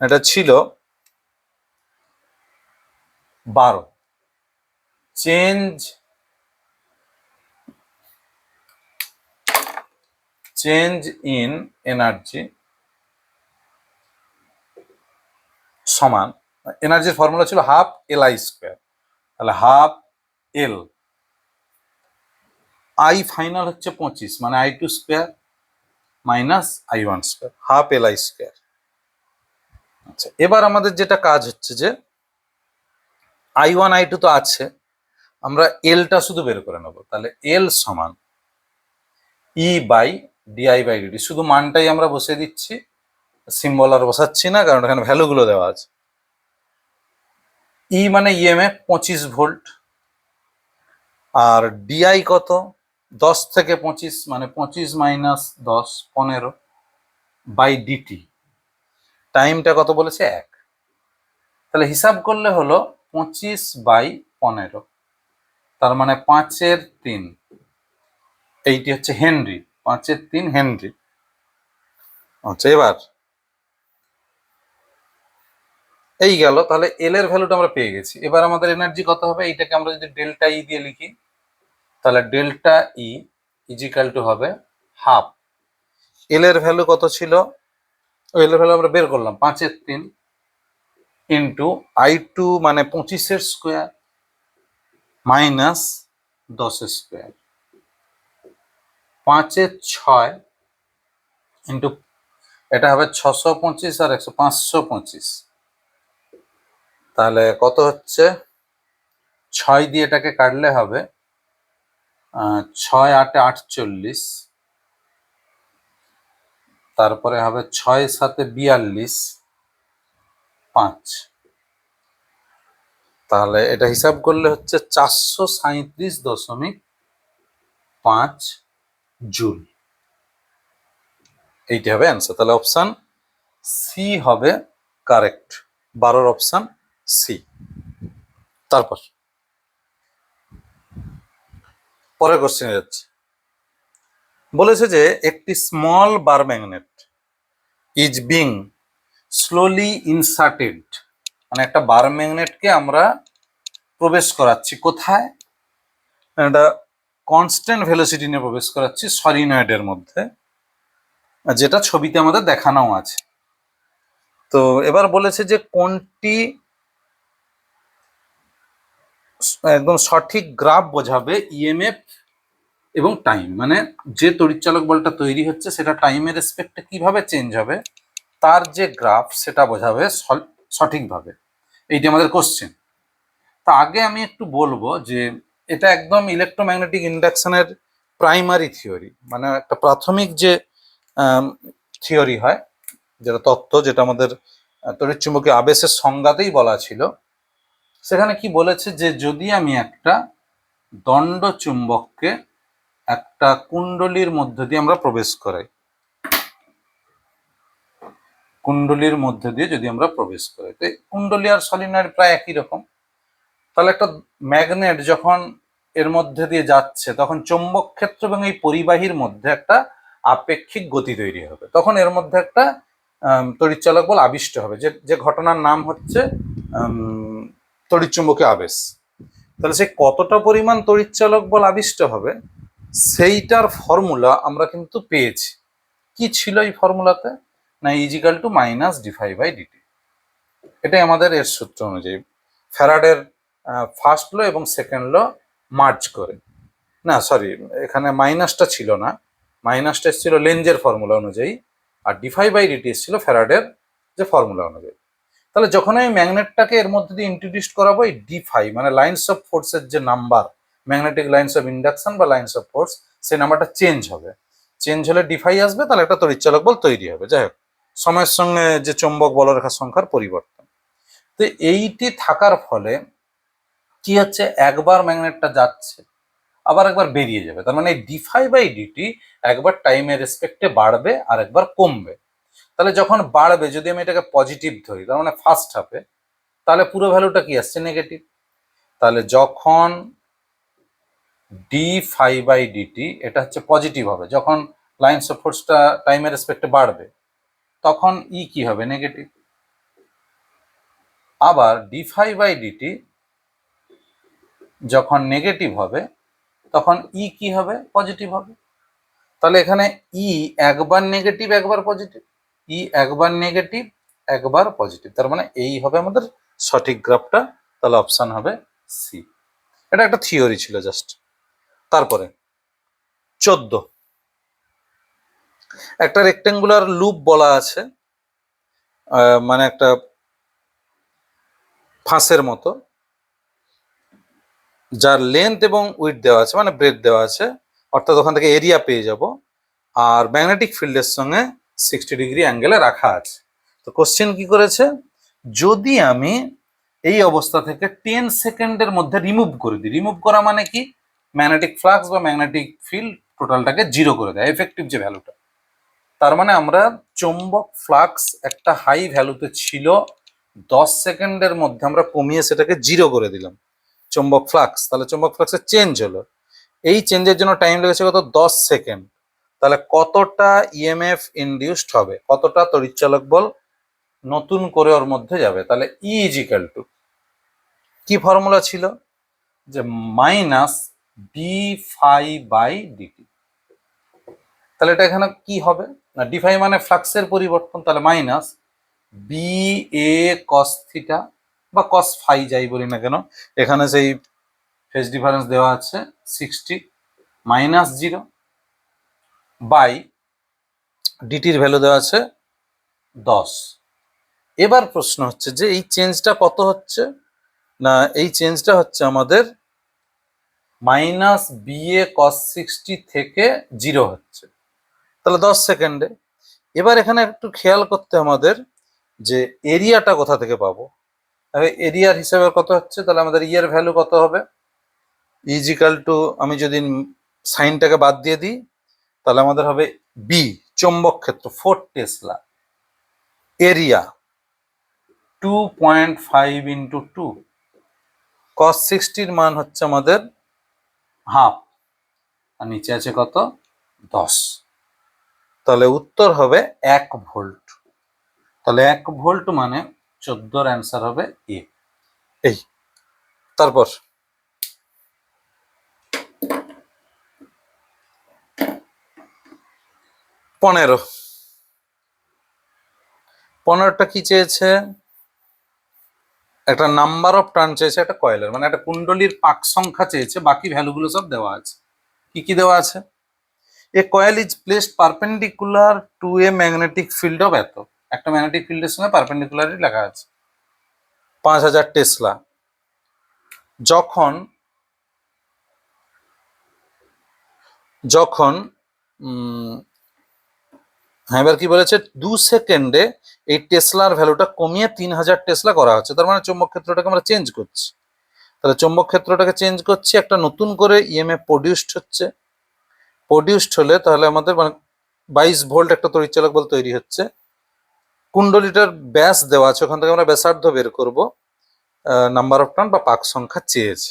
Speaker 1: এটা ছিল 12। চেঞ্জ ইন এনার্জি সমান, এনার্জির ফর্মুলা ছিল হাফ এল আই স্কোয়ার, তাহলে হাফ এল, আই ফাইনাল হচ্ছে 25, মানে I2 square minus I1 square, half L I square. আচ্ছা, এবার আমাদের যেটা কাজ হচ্ছে, যে I1 I2 তো আছে, আমরা এলটা শুধু বের করে নেবো। তাহলে এল সমান E by DI by DT, শুধু মানটাই আমরা বসিয়ে দিচ্ছি, সিম্বল আর বসাচ্ছি না, কারণ এখানে ভ্যালুগুলো দেওয়া আছে। ই মানে ইএমএফ 25 ভোল্ট, আর ডিআই কত 10 থেকে 25, মানে 25 মাইনাস 10 15 বাই ডিটি, টাইমটা কত বলেছে 1। তাহলে হিসাব করলে হলো 25/15, তার মানে 5/3, এইটি হচ্ছে হেনরি, 5/3 হেনরি। আচ্ছা, এবার এই গেল, তাহলে এল এর ভ্যালুটা আমরা পেয়ে গেছি। এবার আমাদের এনার্জি কত হবে, এইটাকে আমরা যদি ডেল্টা ই দিয়ে লিখি, তাহলে ডেল্টা ই ইজিক্যাল টু হবে হাফ। এল এর ভ্যালু কত ছিল, এল এর ভ্যালু আমরা বের করলাম 5/3 ইন্টু I2 মানে 25 স্কোয়ার মাইনাস 10 স্কোয়ার, 5/6 ইন্টু, এটা হবে 625 আর 100 525, তাহলে কত হচ্ছে, 6 দিয়ে এটাকে কাটলে হবে 6 8 48, তারপরে হবে 6 7 42, 5, তাহলে এটা হিসাব করলে হচ্ছে 437.5 জুল। এইটি হবে অ্যান্সার। তাহলে অপশান সি হবে কারেক্ট, 12 অপশান সি। তারপর পরের কোশ্চেনে যাচ্ছে, বলেছে যে একটি small bar magnet is being slowly inserted, মানে একটা বার ম্যাগনেটকে আমরা প্রবেশ করাচ্ছি কোথায়, একটা কনস্ট্যান্ট ভেলোসিটি নিয়ে প্রবেশ করাচ্ছি সলিনয়েডের মধ্যে, যেটা ছবিতে আমাদের দেখানো আছে। তো এবার বলেছে যে কোনটি একদম সঠিক গ্রাফ বোঝাবে ইএমএফ এবং টাইম, মানে যে তড়িৎচালক বলটা তৈরি হচ্ছে সেটা টাইমের রেসপেক্টে কিভাবে চেঞ্জ হবে, তার যে গ্রাফ সেটা বোঝাবে সঠিকভাবে। এইটি আমাদের কোশ্চেন। তা আগে আমি একটু বলবো যে এটা একদম ইলেকট্রোম্যাগনেটিক ইন্ডাকশনের প্রাইমারি থিওরি, মানে একটা প্রাথমিক যে থিওরি হয়, যেটা তত্ত্ব, যেটা আমাদের তড়িৎচুম্বকীয় আবেশের সংজ্ঞাতেই বলা ছিল। সেখানে কি বলেছে যে যদি আমি একটা দণ্ড চুম্বককে একটা কুণ্ডলীর মধ্যে দিয়ে আমরা প্রবেশ করাই, কুণ্ডলীর মধ্যে দিয়ে যদি আমরা প্রবেশ করাই, তো কুণ্ডলী আর সলিনয়েড প্রায় একই রকম। তাহলে একটা ম্যাগনেট যখন এর মধ্যে দিয়ে যাচ্ছে তখন চৌম্বক ক্ষেত্র এবং এই পরিবাহীর মধ্যে একটা আপেক্ষিক গতি তৈরি হবে, তখন এর মধ্যে একটা তড়িৎচালক বল আবিষ্ট হবে, যে ঘটনার নাম হচ্ছে তড়িৎচুম্বকীয় আবেশ। তাহলে সে কতটা পরিমাণ তড়িৎচালক বল আবিষ্ট হবে সেইটার ফর্মুলা আমরা কিন্তু পেয়েছি। কি ছিল এই ফর্মুলাতে, না ইজিক্যাল টু মাইনাস d∅/dt, এটাই আমাদের এর সূত্র অনুযায়ী ফ্যারাডের ফার্স্ট ল এবং সেকেন্ড ল মার্জ করে, না সরি এখানে মাইনাসটা ছিল না, মাইনাসটা এসেছিল লেঞ্জের ফর্মুলা অনুযায়ী, আর d∅/dt এসেছিল ফ্যারাডের যে ফর্মুলা অনুযায়ী। তাহলে যখন আমি ম্যাগনেটটাকে এর মধ্যে দিয়ে ইন্ট্রোডিউস করাবো, এই d∅ মানে লাইন্স অফ ফোর্সের যে number, magnetic lines of induction বা লাইন্স অফ ফোর্স, সেই নাম্বারটা চেঞ্জ হবে, চেঞ্জ হলে d∅ আসবে, তাহলে একটা তড়িৎচালক বল তৈরি হবে। যাই হোক, সময়ের সঙ্গে যে চৌম্বক বলরেখার সংখ্যার পরিবর্তন, তো এইটি থাকার ফলে কি হচ্ছে, একবার ম্যাগনেটটা যাচ্ছে আবার একবার বেরিয়ে যাবে, তার মানে d∅/dt একবার টাইমের রেসপেক্টে বাড়বে আর একবার কমবে। তাহলে যখন বাড়বে, যদি আমি এটাকে পজিটিভ ধরি, তার মানে ফার্স্ট হাফে, তাহলে পুরো ভ্যালুটা কি আসছে, নেগেটিভ। তাহলে যখন d∅/dt এটা হচ্ছে পজিটিভ হবে, যখন লাইন্স অফ ফোর্সটা টাইমের রেসপেক্টে বাড়বে, তখন ই কি হবে, নেগেটিভ। আবার d∅/dt যখন নেগেটিভ হবে তখন ই কি হবে, পজিটিভ হবে। তাহলে এখানে ই একবার নেগেটিভ একবার পজিটিভ, ই একবার নেগেটিভ একবার পজিটিভ, তার মানে এই হবে আমাদের সঠিক গ্রাফটা। তাহলে অপশন হবে সি। এটা একটা থিওরি ছিল জাস্ট। তারপরে 14, একটা রেক্টেঙ্গুলার লুপ বলা আছে, মানে একটা ফাঁসের মতো, যার লেন্থ এবং উইডথ দেওয়া আছে, মানে ব্রেথ দেওয়া আছে, অর্থাৎ ওখান থেকে এরিয়া পেয়ে যাব, আর ম্যাগনেটিক ফিল্ডের সঙ্গে 60 ডিগ্রি অ্যাঙ্গেলে রাখা আছে। তো কোশ্চেন কি করেছে, যদি আমি এই অবস্থা থেকে 10 সেকেন্ডের মধ্যে রিমুভ করে দিই, রিমুভ করা মানে কি, ম্যাগনেটিক ফ্লাক্স বা ম্যাগনেটিক ফিল্ড টোটালটাকে জিরো করে দেয়, এফেক্টিভ যে ভ্যালুটা। তার মানে আমরা চৌম্বক ফ্লাক্স একটা হাই ভ্যালুতে ছিল 10 সেকেন্ডের মধ্যে আমরা কমিয়ে সেটাকে 0 করে দিলাম চৌম্বক ফ্লাক্স, তাহলে চৌম্বক ফ্লাক্সের চেঞ্জ হলো। এই চেঞ্জের জন্য টাইম লেগেছে কত? 10 সেকেন্ড। তাহলে কতটা ইএমএফ ইনডিউসড হবে, কতটা তড়িৎচালক বল নতুন করে ওর মধ্যে যাবে? তাহলে ই ইজিক্যাল টু কি ফর্মুলা ছিল? যে minus d phi by dt. তাহলে এটা এখানে কি হবে না, ডি ফাই মানে ফ্লাক্সের পরিবর্তন, তাহলে minus B A cos theta বা কস ফাই যাই বলি না কেন, এখানে সেই ফেজ ডিফারেন্স দেওয়া আছে 60 মাইনাস 0 বাই ডিটির ভ্যালু দেওয়া আছে 10। এবার প্রশ্ন হচ্ছে যে এই চেঞ্জটা কত হচ্ছে না, এই চেঞ্জটা হচ্ছে আমাদের মাইনাস বি এ কস 60 থেকে 0 হচ্ছে, তাহলে 10 সেকেন্ডে। এবার এখানে একটু খেয়াল করতে আমাদের যে এরিয়াটা কোথা থেকে পাবো। এরিয়ার হিসাবে কত হচ্ছে, তাহলে আমাদের ইয়ের ভ্যালু কত হবে? ইজিক্যাল টু, আমি যদি সাইনটাকে বাদ দিয়ে দিই তাহলে আমাদের হবে বি চৌম্বক ক্ষেত্র 4 টেসলা, এরিয়া 2.5 ইন্টু 2, কস 60-র মান হচ্ছে আমাদের হাফ, আর নিচে আছে কত? 10। তাহলে উত্তর হবে 1 ভোল্ট। তাহলে 1 ভোল্ট মানে 14-র অ্যান্সার হবে এ। এই তারপর 15টা কি চেয়েছে? একটা নাম্বার অফ টার্ন চেয়েছে একটা কয়েলের, মানে একটা কুণ্ডলীর পাক সংখ্যা চেয়েছে, বাকি ভ্যালুগুলো সব দেওয়া আছে। কি কি দেওয়া আছে? A coil is placed perpendicular to a magnetic field of এত, একটা ম্যাগনেটিক ফিল্ডের সঙ্গে পারপেন্ডিকুলারই লেখা আছে 5000 টেসলা। যখন যখন হ্যাঁ, এবার কি বলেছে? 2 সেকেন্ডে এই টেসলার ভ্যালুটা কমিয়ে 3000 টেসলা করা হচ্ছে, তার মানে চৌম্বক ক্ষেত্রটাকে আমরা চেঞ্জ করছি। তাহলে চৌম্বক ক্ষেত্রটাকে চেঞ্জ করছি, একটা নতুন করে ইএমএফ প্রডিউসড হচ্ছে। প্রডিউসড হলে তাহলে আমাদের মানে 22 ভোল্ট একটা তড়িৎচালক বল তৈরি হচ্ছে। কুণ্ডলীটার ব্যাস দেওয়া আছে, ওখান থেকে আমরা ব্যাসার্ধ বের করব, নাম্বার অফ টার্ন বা পাক সংখ্যা চেয়েছে।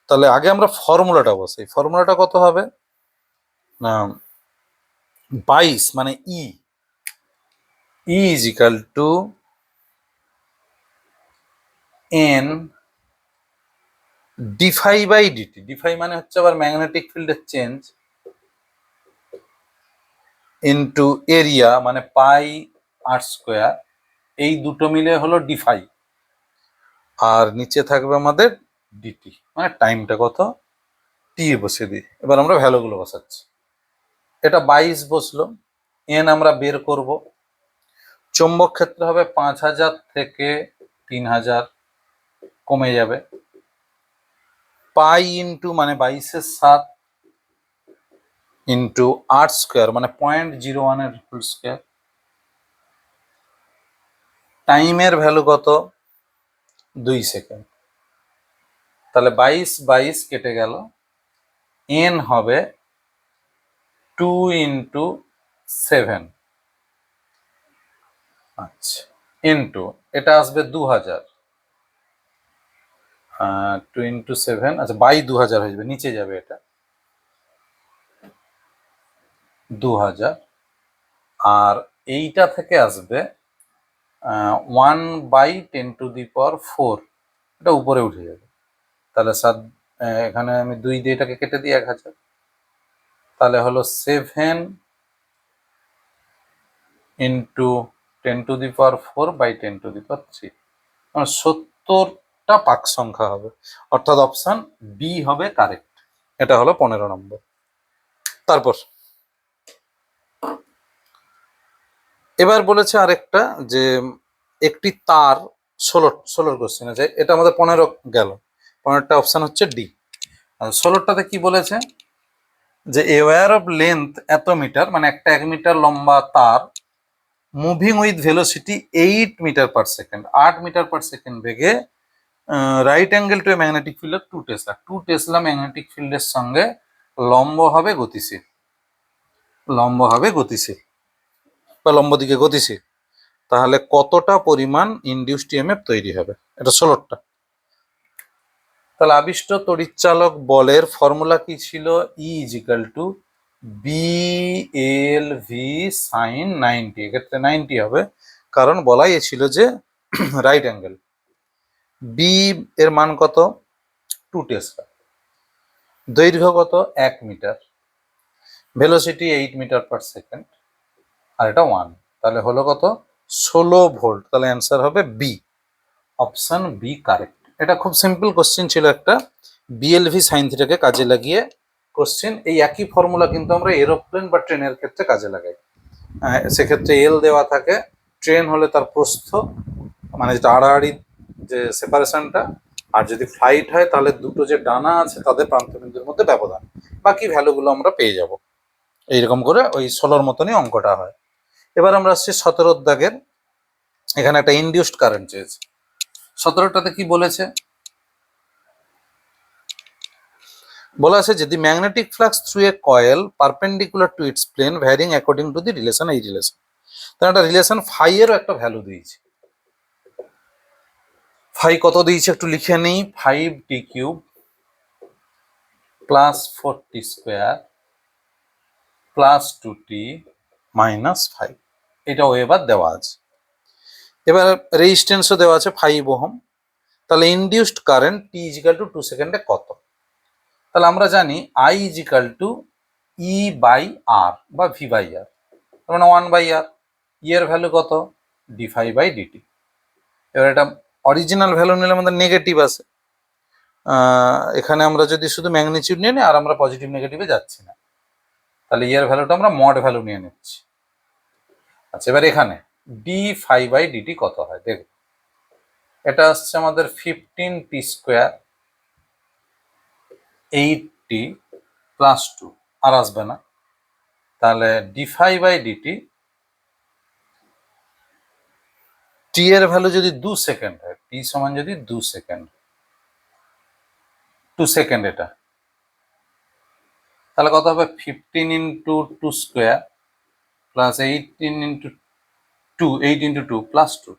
Speaker 1: তাহলে আগে আমরা ফর্মুলাটা বসাই। ফর্মুলাটা কত হবে না, 22 মানে E is equal to N d phi by dt. D phi মানে হচ্ছে আবার ম্যাগনেটিক ফিল্ডের চেঞ্জ, ইন্টু এরিয়া মানে পাই আর স্কোয়ার, এই দুটো মিলে হলো ডিফাই, আর নিচে থাকবে আমাদের ডিটি, মানে টাইমটা কত টি বসে দিই। এবার আমরা ভ্যালুগুলো বসাচ্ছি। এটা 22 বসলো, এন আমরা বের করব। চৌম্বক ক্ষেত্র হবে 5000 থেকে 3000 কমে যাবে, পাই ইন্টু মানে 22-এর 7 ইন্টু আর স্কোয়ার মানে 0.01-এর হোল স্কোয়ার। টাইমের ভ্যালু কত? 2 সেকেন্ড। তাহলে 22 কেটে গেল, এন হবে 2 ইন্টু 7, আচ্ছা, ইন্টু এটা আসবে 2000, 2 ইন্টু 7, আচ্ছা বাই 2000 হয়ে যাবে, নিচে যাবে এটা 2000, আর এইটা থেকে আসবে 1/10⁴, এটা উপরে উঠে যাবে। তাহলে এখানে আমি 2 দিয়ে এটাকে কেটে দিই 1000, তাহলে হলো 7 ইন্টু 10⁴/10⁵, মানে 70টা পাক সংখ্যা হবে, অর্থাৎ অপশন বি হবে কারেক্ট। এটা হলো 15 নম্বর। তারপর এবার বলেছে আরেকটা যে একটি তার 16 কোশ্চেন আছে, এটা আমাদের 15 গেল, 15টা অপশন হচ্ছে ডি। আর 16টাতে কি বলেছে যে এ ওয়্যার অফ লেন্থ এত মিটার, মানে একটা 1 মিটার লম্বা তার moving with velocity 8 metre per second, 8 metre per second বেগে right angle to a magnetic field of 2 tesla, 2 tesla magnetic ফিল্ডের সঙ্গে লম্ব হবে গতিশীল, লম্ব হবে গতিশীল বা লম্ব দিকে গতিশীল। তাহলে কতটা পরিমাণ ইনডিউসড ইএমএফ তৈরি হবে, এটা 16টা। তাহলে আবিষ্ট তড়িৎচালক বলের ফর্মুলা কি ছিল? E is equal to B L V sine 90, এক্ষেত্রে 90 হবে, কারণ বলাই ছিল যে রাইট অ্যাঙ্গেল। বি এর মান কত? 2 টেসলা, দৈর্ঘ্য কত? 1 metre, velocity 8 metre per second, আর এটা 1, তাহলে হলো কত? 16 ভোল্ট। তাহলে অ্যান্সার হবে বি, অপশন বি কারেক্ট। এটা খুব সিম্পল কোশ্চেন ছিল একটা, বিএলভি সাইন থিটাকে কাজে লাগিয়ে কোশ্চেন। এই একই ফর্মুলা কিন্তু আমরা এরোপ্লেন বা ট্রেনের ক্ষেত্রে কাজে লাগাই। সেক্ষেত্রে এল দেওয়া থাকে, ট্রেন হলে তার প্রস্থ, মানে যেটা আড়াআড়ি যে সেপারেশনটা, আর যদি ফ্লাইট হয় তাহলে দুটো যে ডানা আছে তাদের প্রান্তবিন্দুর মধ্যে ব্যবধান, বাকি ভ্যালুগুলো আমরা পেয়ে যাব। এইরকম করে ওই 16 মতনই অঙ্কটা হয়। এবার আমরা আসছি 17 দাগের। এখানে একটা ইনডিউসড কারেন্ট চেয়েছে। 17টাতে কি বলেছে? বলা আছে যদি magnetic flux through a coil perpendicular to its plane varying according to the relation, এই রিলেশন, তাহলে একটা রিলেশন ফাই এরও একটা ভ্যালু দিয়েছে। ফাই কত দিয়েছে একটু লিখে নিই, 5t³ plus 4t square plus 2t minus 5, এটাও এবার দেওয়া আছে। এবার রেজিস্ট্যান্সও দেওয়া আছে 5 ওহম। তাহলে induced current t is equal to 2 সেকেন্ডে কত? তাহলে আমরা জানি I is equal to E by R বা ভি বাই আর, মানে 1/r। ই এর ভ্যালু কত? d∅/dt। এবার এটা অরিজিনাল ভ্যালু নিলে আমাদের নেগেটিভ আছে, এখানে আমরা যদি শুধু ম্যাগনিটিউড নিয়ে নিই, আর আমরা পজিটিভ নেগেটিভে যাচ্ছি না, তাহলে ই এর ভ্যালুটা আমরা মড ভ্যালু নিয়ে নিচ্ছি। আচ্ছা, এবার এখানে d∅/dt কত হয় দেখো। এটা আসছে আমাদের 15t² 8t প্লাস 2, আর আসবে না। তাহলে d∅/dt, টি এর ভ্যালু যদি 2 সেকেন্ড হয়, টি সমান যদি 2 সেকেন্ড, 2 সেকেন্ড এটা, তাহলে কত হবে? 15 into 2 square plus 18 into 2, 8 into 2 plus 2,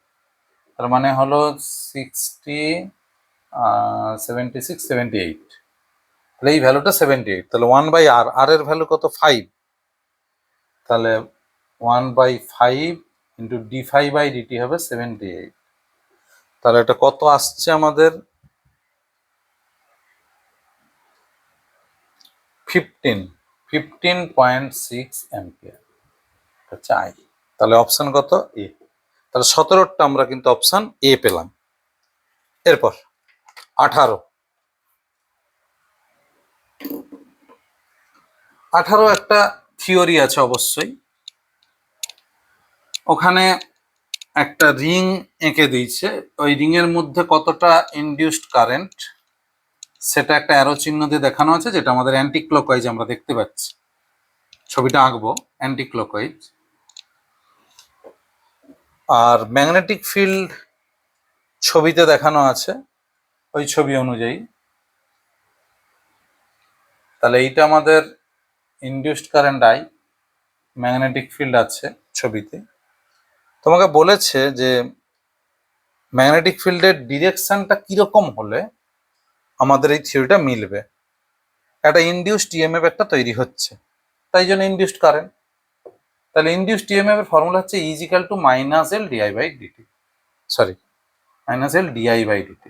Speaker 1: তার মানে হলো 60, 76, 78। তাহলে এই ভ্যালুটা 78, তাহলে 1/r, আর এর ভ্যালু কত? 5, তাহলে 1/5 ইন্টু d∅/dt হবে 78। তাহলে এটা কত আসছে আমাদের? 15.6 অ্যাম্পিয়ার চাই। তাহলে অপশন কত? এ। তাহলে 17টা আমরা কিন্তু অপশন এ পেলাম। এরপর 18 একটা থিওরি আছে অবশ্যই। ওখানে একটা রিং এঁকে দিয়েছে, ওই রিং এর মধ্যে কতটা ইনডিউসড কারেন্ট সেটা একটা অ্যারো চিহ্ন দিয়ে দেখানো আছে, যেটা আমাদের অ্যান্টি ক্লকওয়াইজ আমরা দেখতে পাচ্ছি। ছবিটা আঁকবো অ্যান্টি ক্লকওয়াইজ। আর ম্যাগনেটিক ফিল্ড ছবিতে দেখানো আছে ওই ছবি অনুযায়ী। তাহলে এইটা আমাদের induced current I, magnetic field আছে ছবিতে। তোমাকে বলেছে যে ম্যাগনেটিক ফিল্ডের ডিরেকশনটা কিরকম হলে আমাদের এই থিওরিটা মিলবে। একটা ইনডিউসড ইএমএফ একটা তৈরি হচ্ছে, তাই জন্য ইনডিউসড কারেন্ট। তাহলে ইনডিউসড ইএমএফ এর ফর্মুলা হচ্ছে is equal to minus L ডিআই/ডিটি, sorry minus L ডিআই/ডিটি।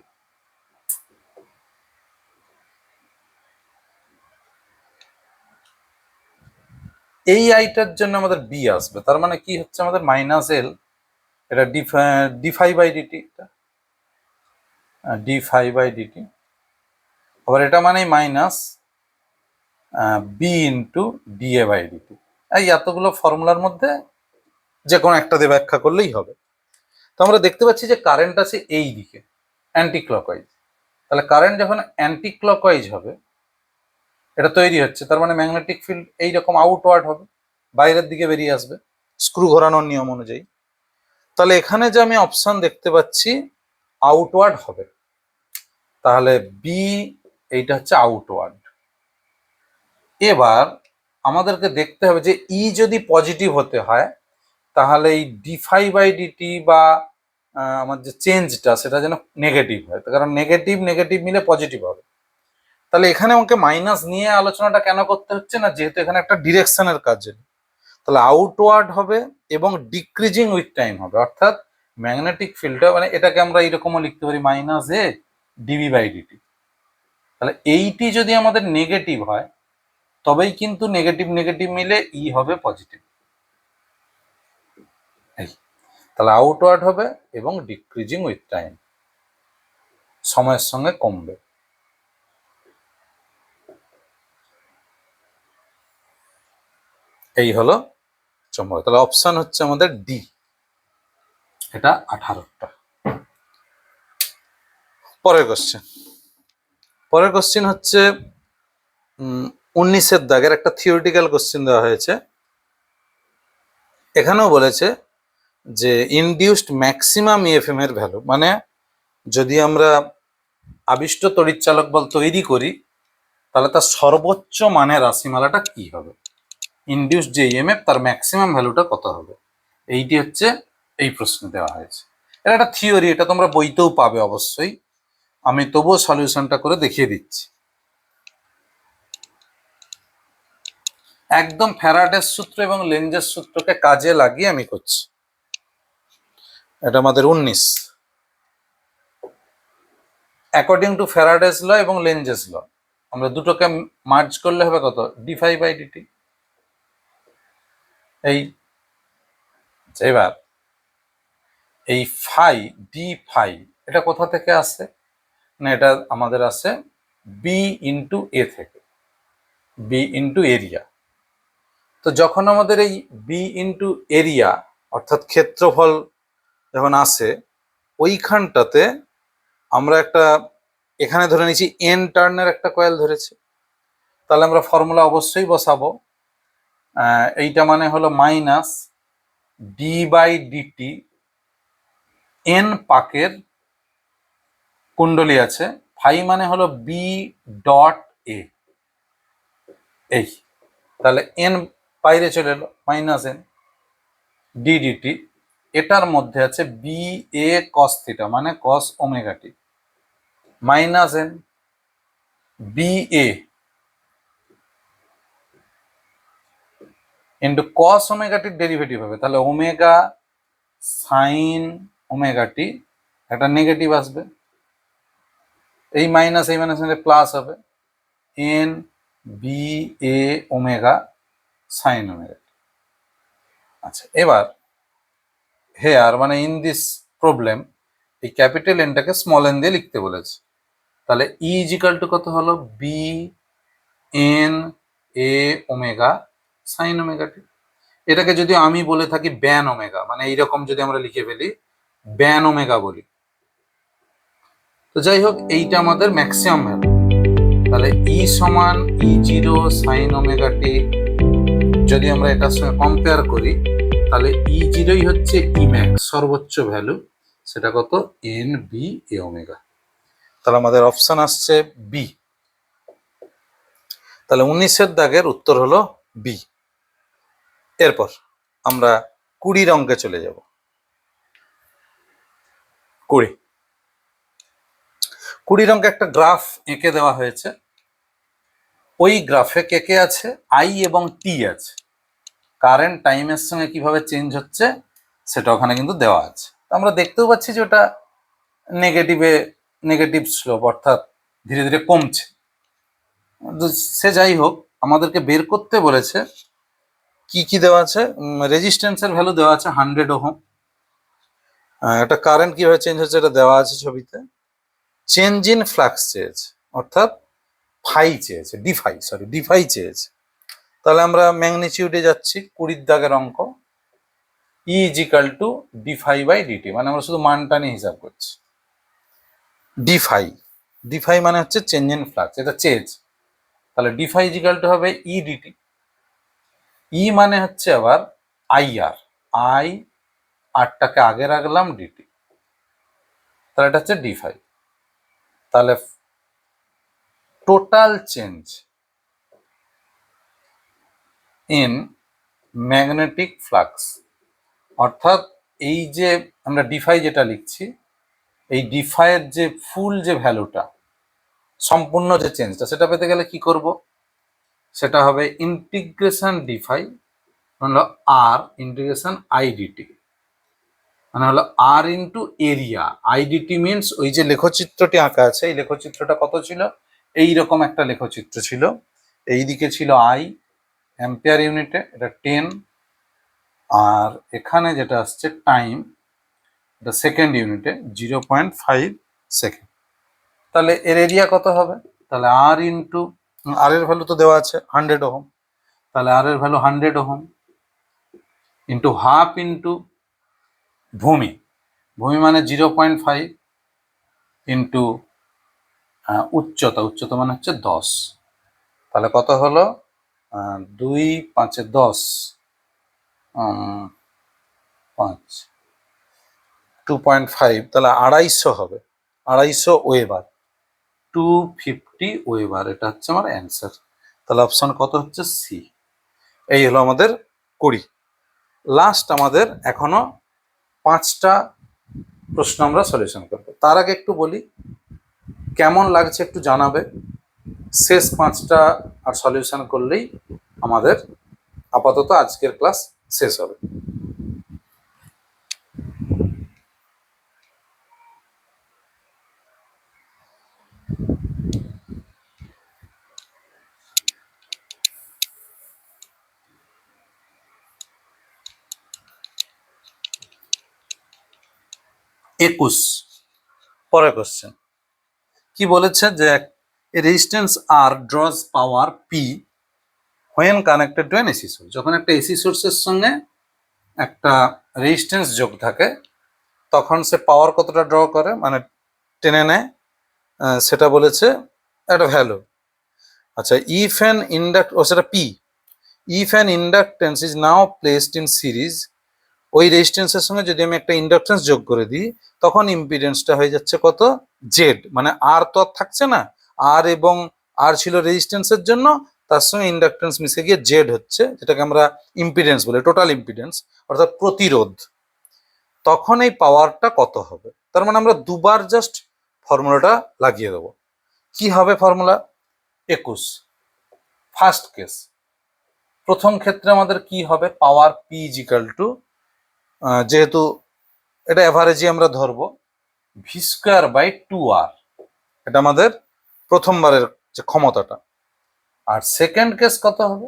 Speaker 1: এই আইটার জন্য আমাদের বি আসবে, তার মানে কি হচ্ছে আমাদের মাইনাস এল, এটা d∅/dt, d∅/dt, আবার এটা মানে মাইনাস বি ইন্টু ডিএ/ডিটি। এই এতগুলো ফর্মুলার মধ্যে যে কোনো একটা দিয়ে ব্যাখ্যা করলেই হবে। তো আমরা দেখতে পাচ্ছি যে কারেন্ট আছে এই দিকে অ্যান্টি ক্লকওয়াইজ। তাহলে কারেন্ট যখন অ্যান্টি ক্লকওয়াইজ হবে, এটা তৈরি হচ্ছে, তার মানে ম্যাগনেটিক ফিল্ড এইরকম আউটওয়ার্ড হবে, বাইরের দিকে বেরিয়ে আসবে স্ক্রু ঘোরানোর নিয়ম অনুযায়ী। তাহলে এখানে যে আমি অপশন দেখতে পাচ্ছি আউটওয়ার্ড হবে, তাহলে বি এইটা হচ্ছে আউটওয়ার্ড। এবার আমাদেরকে দেখতে হবে যে ই যদি পজিটিভ হতে হয় তাহলে এই ডিফাই বাই ডিটি বা আমার যে চেঞ্জটা সেটা যেন নেগেটিভ হয়, কারণ নেগেটিভ নেগেটিভ মিলে পজিটিভ হবে। তাহলে এখানে আমাকে মাইনাস নিয়ে আলোচনাটা কেন করতে হচ্ছে না, যেহেতু এখানে একটা ডিরেকশনের কাজ, তাহলে আউটওয়ার্ড হবে এবং ডিক্রিজিং উইথ টাইম হবে, অর্থাৎ ম্যাগনেটিক ফিল্ডটা মানে এটাকে আমরা এইরকমও লিখতে পারি minus a dv by dt. তাহলে এইটি যদি আমাদের নেগেটিভ হয় তবেই কিন্তু নেগেটিভ নেগেটিভ মিলে ই হবে পজিটিভ। তাহলে আউটওয়ার্ড হবে এবং ডিক্রিজিং উইথ টাইম, সময়ের সঙ্গে কমবে। এই হলো চৌম্বক। তাহলে অপশন হচ্ছে আমাদের ডি, এটা 18টা। পরের কোশ্চেন হচ্ছে 19-এর দাগের একটা থিওরিটিক্যাল কোশ্চেন দেওয়া হয়েছে। এখানেও বলেছে যে ইনডিউসড ম্যাক্সিমাম ইএফএম এর ভ্যালু, মানে যদি আমরা আবিষ্ট তড়িৎচালক বল তৈরি করি তাহলে তার সর্বোচ্চ মানের রাশিমালাটা কি হবে, ইনডিউসড যে ইএমএফ তার ম্যাক্সিমাম ভ্যালুটা কত হবে, এইটি হচ্ছে এই প্রশ্নে দেওয়া হয়েছে। এটা একটা থিওরি, এটা তোমরা বইতেও পাবে অবশ্যই, আমি তবুও সলিউশনটা করে দেখিয়ে দিচ্ছি। একদম ফ্যারাডের সূত্র এবং লেঞ্জের সূত্রকে কাজে লাগিয়ে আমি করছি। এটা আমাদের 19। অ্যাকর্ডিং টু ফ্যারাডেস ল এবং লেঞ্জেস ল আমরা দুটোকে মার্জ করলে হবে কত, ডিফাই বাই ডিটি। এই এবার এই ফাই ডি ফাই এটা কোথা থেকে আসে না, এটা আমাদের আসে বি ইন্টু এ থেকে, বি ইন্টু এরিয়া। তো যখন আমাদের এই বি ইন্টু এরিয়া অর্থাৎ ক্ষেত্রফল যখন আসে, ওইখানটাতে আমরা একটা এখানে ধরে নিচ্ছি এন টার্নের একটা কয়েল ধরেছি, তাহলে আমরা ফর্মুলা অবশ্যই বসাবো। এইটা মানে হলো minus d by dt, N পাকের কুণ্ডলী আছে, ফাই মানে হলো বি ডট এ, এই তাহলে এন বাইরে চলে এলো মাইনাস এন ডি ডিটি, এটার মধ্যে আছে বি এ কস থিটা মানে কস ওমেগা টি মাইনাস এন বি এ ইন্টু কস ওমেগা টির ডেরিভেটিভ হবে, তাহলে ওমেগা সাইন ওমেগা টি একটা নেগেটিভ আসবে, এই মাইনাস প্লাস হবে N B A omega sine omega. আচ্ছা, এবার হেয়ার মানে ইন দিস প্রবলেম এই ক্যাপিটাল এনটাকে স্মল এন দিয়ে লিখতে বলেছে, তাহলে ই ইজিক্যাল টু কত হলো B N A omega sine omega t. এটাকে যদি আমি বলে থাকি ব্যান ওমেগা, মানে এইরকম যদি আমরা লিখে ফেলি ব্যান ওমেগা বলি, তো যাই হোক এইটা আমাদের ম্যাক্সিমাম ভ্যালু, তাহলে ই সমান ই জিরো সাইন ওমেগা টি যদি আমরা এটার সঙ্গে কম্পেয়ার করি তাহলে ই জিরোই হচ্ছে ই ম্যাক্স সর্বোচ্চ ভ্যালু, সেটা কত এন বি এ ওমেগা। তাহলে আমাদের অপশন আসছে বি, তাহলে 19-এর দাগের উত্তর হলো বি। এরপর আমরা 20 অঙ্কে চলে যাব। 20 অঙ্কে একটা গ্রাফ এঁকে দেওয়া হয়েছে, ওই গ্রাফে কে কে আছে, আই এবং টি আছে, কারেন্ট টাইমের সঙ্গে কিভাবে চেঞ্জ হচ্ছে সেটা ওখানে কিন্তু দেওয়া আছে। আমরা দেখতেও পাচ্ছি যে ওটা নেগেটিভ স্লোপ, অর্থাৎ ধীরে ধীরে কমছে। সে যাই হোক, আমাদেরকে বের করতে বলেছে কি কি দেওয়া আছে, রেজিস্ট্যান্সের ভ্যালু দেওয়া আছে 100 ওহম, একটা কারেন্ট কিভাবে চেঞ্জ হচ্ছে এটা দেওয়া আছে ছবিতে, চেঞ্জ ইন ফ্লাক্স চেয়েছে অর্থাৎ ফাই চেয়েছে, ডিফাই চেয়েছে। তাহলে আমরা ম্যাগনিটিউডে যাচ্ছি, 20 দাগের অঙ্ক, E is equal to d phi by dt, মানে আমরা শুধু মানটা নিয়ে হিসাব করছি। ডিফাই মানে হচ্ছে চেঞ্জ ইন ফ্লাক্স, এটা চেঞ্জ, তাহলে ডিফাই ইজিক্যাল টু হবে ই ডিটি। ই মানে হচ্ছে আবার আইআর, আই আরটাকে আগে রাখলাম ডিটি, তাহলে এটা হচ্ছে ডিফাই। তাহলে total change in magnetic flux অর্থাৎ এই যে আমরা ডিফাই যেটা লিখছি, এই ডিফাইয়ের যে ফুল যে ভ্যালুটা, সম্পূর্ণ যে চেঞ্জটা, সেটা পেতে গেলে কি করব? সেটা হবে ইন্টিগ্রেশন ডিফাই হলো আর ইন্টিগ্রেশন আইডিটি, মানে হলো আর ইন্টু এরিয়া। আইডিটি মিনস ওই যে লেখচিত্রটি আঁকা আছে, এই লেখচিত্রটা কত ছিল? এইরকম একটা লেখচিত্র ছিল। এইদিকে ছিল আই অ্যাম্পিয়ার ইউনিটে, এটা 10, আর এখানে যেটা আসছে টাইম, এটা সেকেন্ড ইউনিটে 0.5 সেকেন্ড। তাহলে এর এরিয়া কত হবে? তাহলে আর ইন্টু আর এর ভ্যালু তো দেওয়া আছে 100 ওহম, তাহলে আর এর value 100 ohm into half into ভূমি, ভূমি মানে 0.5 ইন্টু উচ্চতা, উচ্চতা মানে হচ্ছে 10, তাহলে কত হলো? 2 5 10, 5 2.5, তাহলে 250 হবে, 250 ওয়েবার, 250 ওয়েবার। এটা হচ্ছে আমার অ্যান্সার। তাহলে অপশন কত হচ্ছে? সি। এই হলো আমাদের 20। লাস্ট আমাদের এখনো 5টা প্রশ্ন আমরা সলিউশন করবো। তার আগে একটু বলি, কেমন লাগছে একটু জানাবে। শেষ 5টা আর সলিউশন করলেই আমাদের আপাতত আজকের ক্লাস শেষ হবে। একুশ, পরের কোশ্চেন কি বলেছে? যে resistance R draws power P when connected to an AC source. যখন একটা এসি সোর্সের সঙ্গে একটা রেজিস্ট্যান্স যোগ থাকে, তখন সে পাওয়ার কতটা ড্র করে, মানে টেনে নেয়, সেটা বলেছে একটা ভ্যালু। আচ্ছা, ইফ অ্যান ইন্ডাক্ট, ও সেটা P, if an inductance is now placed in series, ওই রেজিস্ট্যান্সের সঙ্গে যদি আমি একটা ইন্ডাকটেন্স যোগ করে দিই, তখন ইম্পিডেন্সটা হয়ে যাচ্ছে কত? জেড। মানে আর তো আর থাকছে না, আর এবং আর ছিল রেজিস্ট্যান্সের জন্য, তার সঙ্গে ইন্ডাকটেন্স মিশে গিয়ে জেড হচ্ছে, যেটাকে আমরা ইম্পিডেন্স বলি, টোটাল ইম্পিডেন্স অর্থাৎ প্রতিরোধ। তখন এই পাওয়ারটা কত হবে? তার মানে আমরা দুবার জাস্ট ফর্মুলাটা লাগিয়ে দেবো। কি হবে ফর্মুলা? 21, first case. প্রথম ক্ষেত্রে আমাদের কি হবে? পাওয়ার পি ইজিক্যাল টু, যেহেতু এটা অ্যাভারেজই আমরা ধরবো, ভি স্কোয়ার বাই 2r, এটা আমাদের প্রথমবারের যে ক্ষমতাটা। আর সেকেন্ড কেস কত হবে?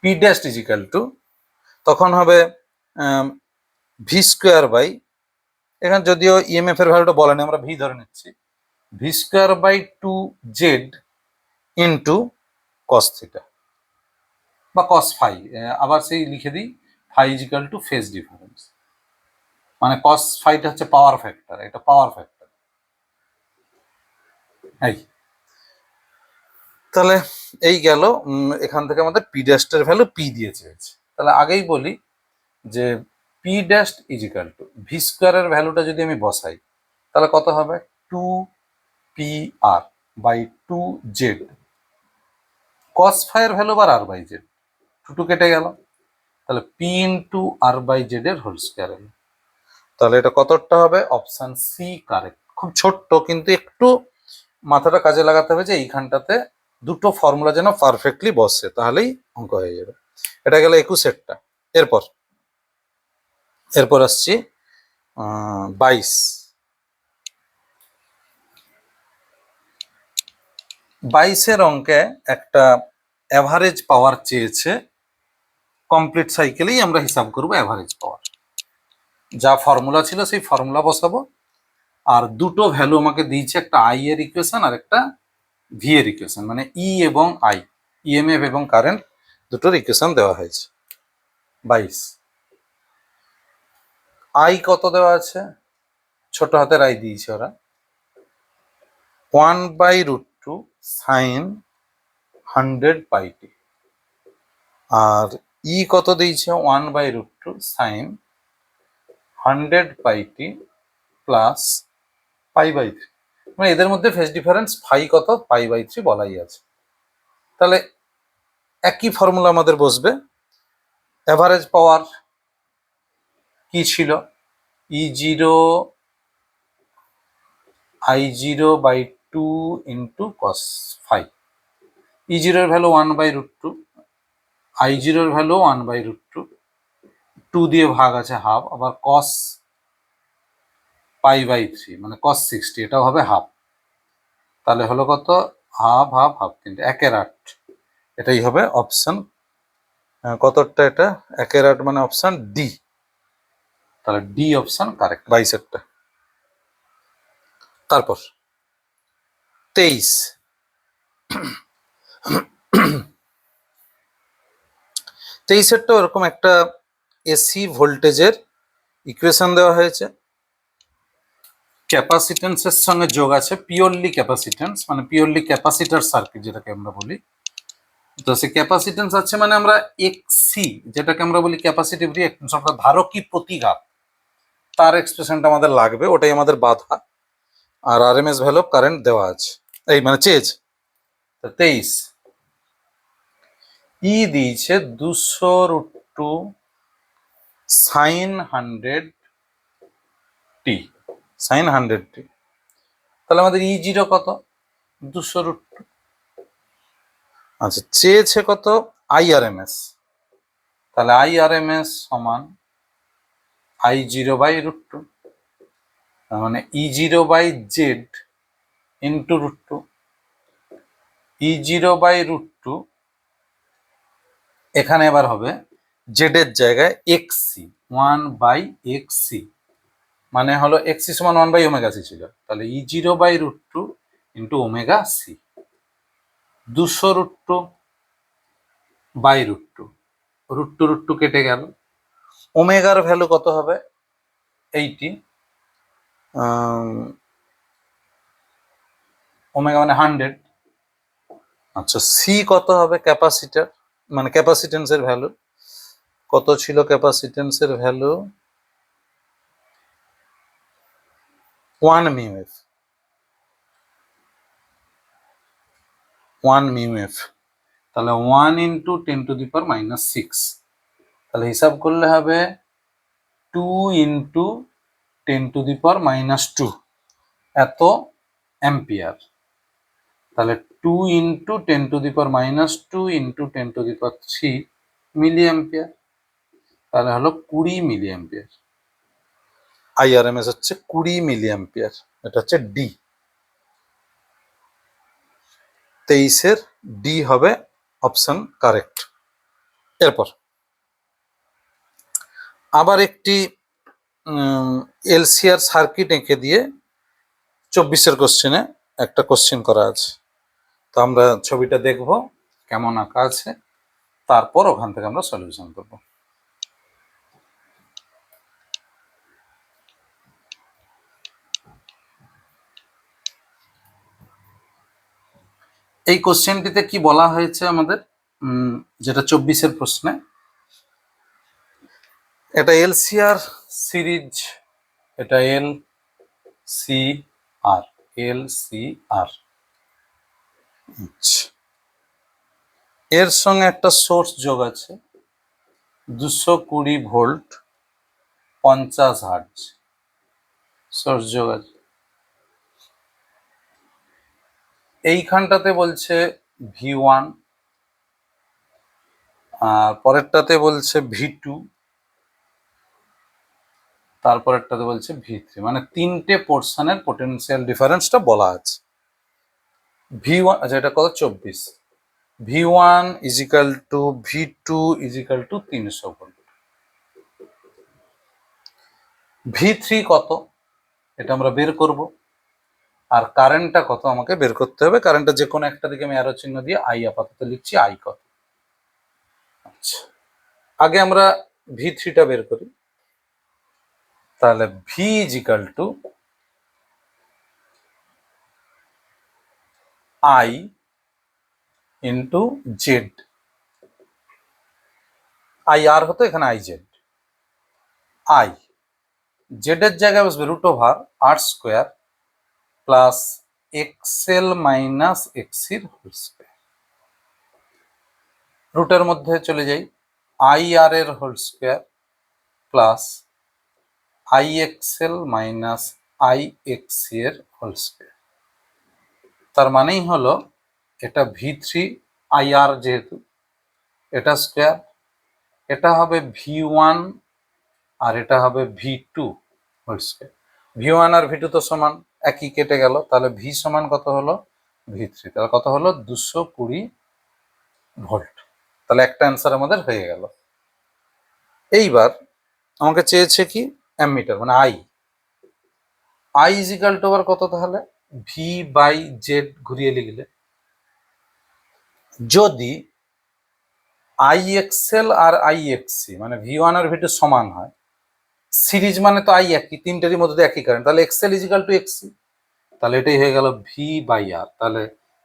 Speaker 1: পি ড্যাশ ইজিক্যাল টু, তখন হবে ভি স্কোয়ার বাই, এখানে যদিও ইএমএফ এর ভ্যালুটা বলেনি, আমরা ভি ধরে নিচ্ছি, V square by 2z into cos theta বা কস ফাই, আবার সেই লিখে দিই, phi equal to phase difference, মানে কস ফাইটা হচ্ছে পাওয়ার ফ্যাক্টর, এটা পাওয়ার ফ্যাক্টর। এই তাহলে এই গেল, এখান থেকে আমাদের পি ড্যাশের ভ্যালু পি দিয়ে চেয়েছে। তাহলে আগেই বলি যে P dash is equal to V স্কোয়ারের ভ্যালুটা যদি আমি বসাই, তাহলে কত হবে? 2pr বাই 2z, কস ফাইয়ের ভ্যালু বার আর বাই জেড, 2 কেটে গেল, তাহলে P into R by Z এর হোল স্কোয়ার এল। তাহলে এটা কতটা হবে? Option C correct. খুব ছোট্ট, কিন্তু একটু মাথাটা কাজে লাগাতে হবে যে এইখানটাতে দুটো ফর্মুলা যেন পারফেক্টলি বসে, তাহলেই অঙ্ক হয়ে যাবে। এটা গেল 21এরটা। এরপর এরপর আসছি 22। 22-এর অঙ্কে একটা অ্যাভারেজ পাওয়ার চেয়েছে। কমপ্লিট সাইকেলেই আমরা হিসাব করব অ্যাভারেজ পাওয়ার, যা ফর্মুলা ছিল সেই ফর্মুলা বসাবো। আর দুটো ভ্যালু আমাকে দিয়েছে, একটা আই এর ইকুয়েশন আর একটা ভি এর ইকুয়েশন, মানে ই এবং আই, ইএমএফ এবং কারেন্ট দুটোর ইকুয়েশন দেওয়া হয়েছে। 22 আই কত দেওয়া আছে? ছোট হাতের আই দিয়েছে ওরা, 1/√2 সাইন 100 পাই টি। আর ই কত দিয়েছে? 1/√2 সাইন 100 পাই টি প্লাস π/3। মানে এদের মধ্যে ফেজ ডিফারেন্স ফাই কত? π/3 বলাই আছে। তাহলে একই ফর্মুলা আমাদের বসবে, অ্যাভারেজ পাওয়ার কি ছিল, E0 I0/2 into cos phi। E0 এর ভ্যালু 1/√2, I0 এর ভ্যালু 1/√2, 2 দিয়ে ভাগ আছে হাফ, আবার cos pi/3 মানে cos 60, এটাও হবে হাফ। তাহলে হলো কত, হাফ হাফ হাফ, 1/8। এটাই হবে অপশন কতটা, এটা 1/8 মানে অপশন ডি। তাহলে ডি অপশন কারেক্ট, 22-এরটা। তারপর 23, 23-এরটা ওরকম একটা এসি ভোল্টেজের ইকুয়েশন দেওয়া হয়েছে, ক্যাপাসিটেন্সের সঙ্গে যোগ আছে পিওরলি ক্যাপাসিটেন্স, মানে পিওরলি ক্যাপাসিটার সার্কিট যেটাকে আমরা বলি। তো সে ক্যাপাসিটেন্স আছে মানে আমরা এক্সি, যেটাকে আমরা বলি ক্যাপাসিটিভ রিঅ্যাকট্যান্স, অর্থাৎ ধারকী প্রতিঘাত, তার এক্সপ্রেশনটা আমাদের লাগবে, ওটাই আমাদের বাধা। আর আরএমএস ভ্যালু অফ কারেন্ট দেওয়া আছে, এই মানে চেজ। 23 ই দিয়েছে 200√2 sin 100t, sin 100t। তাহলে আমাদের E0 কত, 200√2। আচ্ছা, চেয়েছে কত, IRMS। তাহলে IRMS সমান I0/√2, মানে E0/Z ইন্টু √2। E0/√2 এখানে এবার হবে জেড এর জায়গায় এক্সি, 1/xc, মানে হলো এক্সি সমান 1/ωc ছিল, তাহলে E0/√2 ইন্টু ωc, 200√2/√2, √2 কেটে গেল। ওমেগার ভ্যালু কত হবে, 80, ওমেগা মানে 100। আচ্ছা, সি কত হবে, ক্যাপাসিটার মানে ক্যাপাসিটেন্সের ভ্যালু কত ছিল, ক্যাপাসিটেন্সের ভ্যালু 1 μF, 1 μF। তাহলে 1 ইন্টু 10⁻⁻6, তাহলে হিসাব করলে হবে 2 ইন্টু 10⁻², এত অ্যাম্পিয়ার। তাহলে 2 ইন্টু 10⁻² ইন্টু 10⁻³ মিলি অ্যাম্পিয়ার, তাহলে হলো 20 মিলি অ্যাম্পিয়ার। IRMS হচ্ছে 20 মিলি অ্যাম্পিয়ার, এটা হচ্ছে ডি। 23-এর ডি হবে অপশন কারেক্ট। এরপর আবার একটি এলসিআর সার্কিট এঁকে দিয়ে 24-এর কোশ্চেনে একটা কোশ্চেন করা আছে। তো আমরা ছবিটা দেখব কেমন আঁকা আছে, তারপর ওখান থেকে আমরা সলিউশন করব। এই কোশ্চেনটিতে কি বলা হয়েছে আমাদের, যেটা 24-এর প্রশ্নে, এটা এলসিআর সিরিজ, এটা এলসিআর। এর সঙ্গে একটা সোর্স যোগ আছে 220 ভোল্ট 50 হার্টজ, সোর্স যোগ আছে। এইখানটাতে বলছে V1, আর পরেরটাতে বলছে V2, তারপরেরটাতে বলছে V3, মানে তিনটে পোর্শনের পোটেনশিয়াল ডিফারেন্সটা বলা আছে। V1, আচ্ছা এটা কত, 24, V1 equal to V2 equal to 300 volt. V3 কত এটা আমরা বের করব, আর কারেন্টটা কত আমাকে বের করতে হবে। কারেন্টটা যে কোনো একটা দিকে আমি অ্যারো চিহ্ন দিয়ে আই আপাতত লিখছি, আই কত। আচ্ছা, আগে আমরা V3টা বের করি। তাহলে V is equal to I into Z, I R হতো এখানে আই জেড। আই জেড এর জায়গায় বসবে √r² plus XL minus XC whole square. রুটের মধ্যে চলে যাই, IR এর whole square plus IXL minus IXC এর হোল স্কোয়ার। তার মানেই হলো এটা V3 IR যেহেতু এটা স্কোয়ার, এটা হবে V1 আর এটা হবে V2 হোল স্কোয়ার। V1 আর V2 তো সমান, একই কেটে গেল, তাহলে V সমান কত হলো V3, তাহলে কত হলো 220 ভোল্ট। তাহলে একটা অ্যান্সার আমাদের হয়ে গেল। এইবার আমাকে চেয়েছে কি অ্যামিটার মানে I ইজিক্যাল টু আবার কত, তাহলে V/Z ঘুরিয়ে লিখলে যদি IXL আর IXC মানে V1 আর V2 সমান হয়, সিরিজ মানে তো I একই, তিনটেরই মধ্যে একই কারেন্ট, তাহলে XL ইজিক্যাল টু XC, তাহলে এটাই হয়ে গেল V/R। তাহলে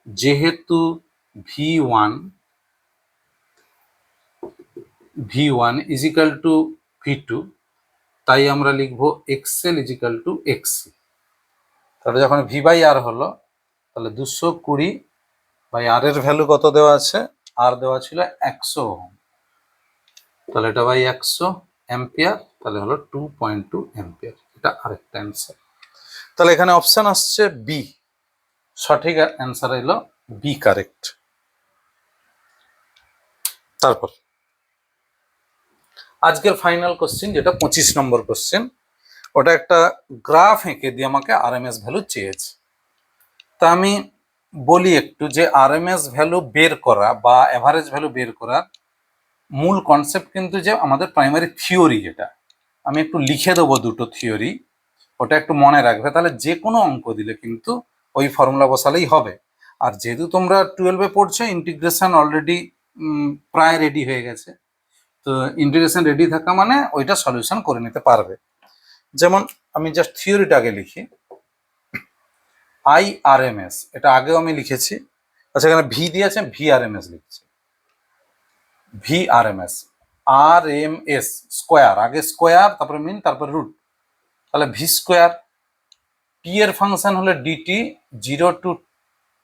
Speaker 1: যেহেতু V1 ইজিক্যাল টু V2, তাই আমরা লিখবো XL ইজিক্যাল টু XC। তাহলে যখন V/R হলো, তাহলে 220/R এর ভ্যালু কত দেওয়া আছে, আর দেওয়া ছিল 100 ওহম, তাহলে এটা বাই 100 অ্যাম্পিয়ার, তাহলে হলো 2.2 অ্যাম্পিয়ার। এটা আরেকটা অ্যান্সার। তাহলে এখানে অপশন আসছে বি, সঠিক অ্যান্সার এলো বি, কারেক্ট। তারপর আজকের ফাইনাল কোশ্চেন, যেটা 25 নম্বর কোশ্চেন, ওটা একটা গ্রাফ এঁকে দিয়ে আমাকে আরএমএস ভ্যালু চেয়েছে। তা আমি বলি একটু যে আরএমএস ভ্যালু বের করা বা অ্যাভারেজ ভ্যালু বের করার মূল কনসেপ্ট কিন্তু যে আমাদের প্রাইমারি থিওরি, যেটা আমি একটু লিখে দেবো দুটো থিওরি, ওটা একটু মনে রাখবে, তাহলে যে কোনো অঙ্ক দিলে কিন্তু ওই ফর্মুলা বসালেই হবে। আর যেহেতু তোমরা 12-এ পড়ছো, ইন্টিগ্রেশন অলরেডি প্রায় রেডি হয়ে গেছে, তো ইন্টিগ্রেশন রেডি থাকা মানে ওইটা সলিউশন করে নিতে পারবে। যেমন আমি জাস্ট থিওরিটা আগে লিখি, IRMS, এটা আগেও আমি লিখেছি। আচ্ছা, এখানে ভি দিয়েছে, VRMS লিখছি, VRMS RMS স্কোয়ার, আগে স্কোয়ার তারপরে মিন তারপরে রুট, তাহলে ভি স্কোয়ার। টি এর ফাংশন হলো ডিটি 0 টু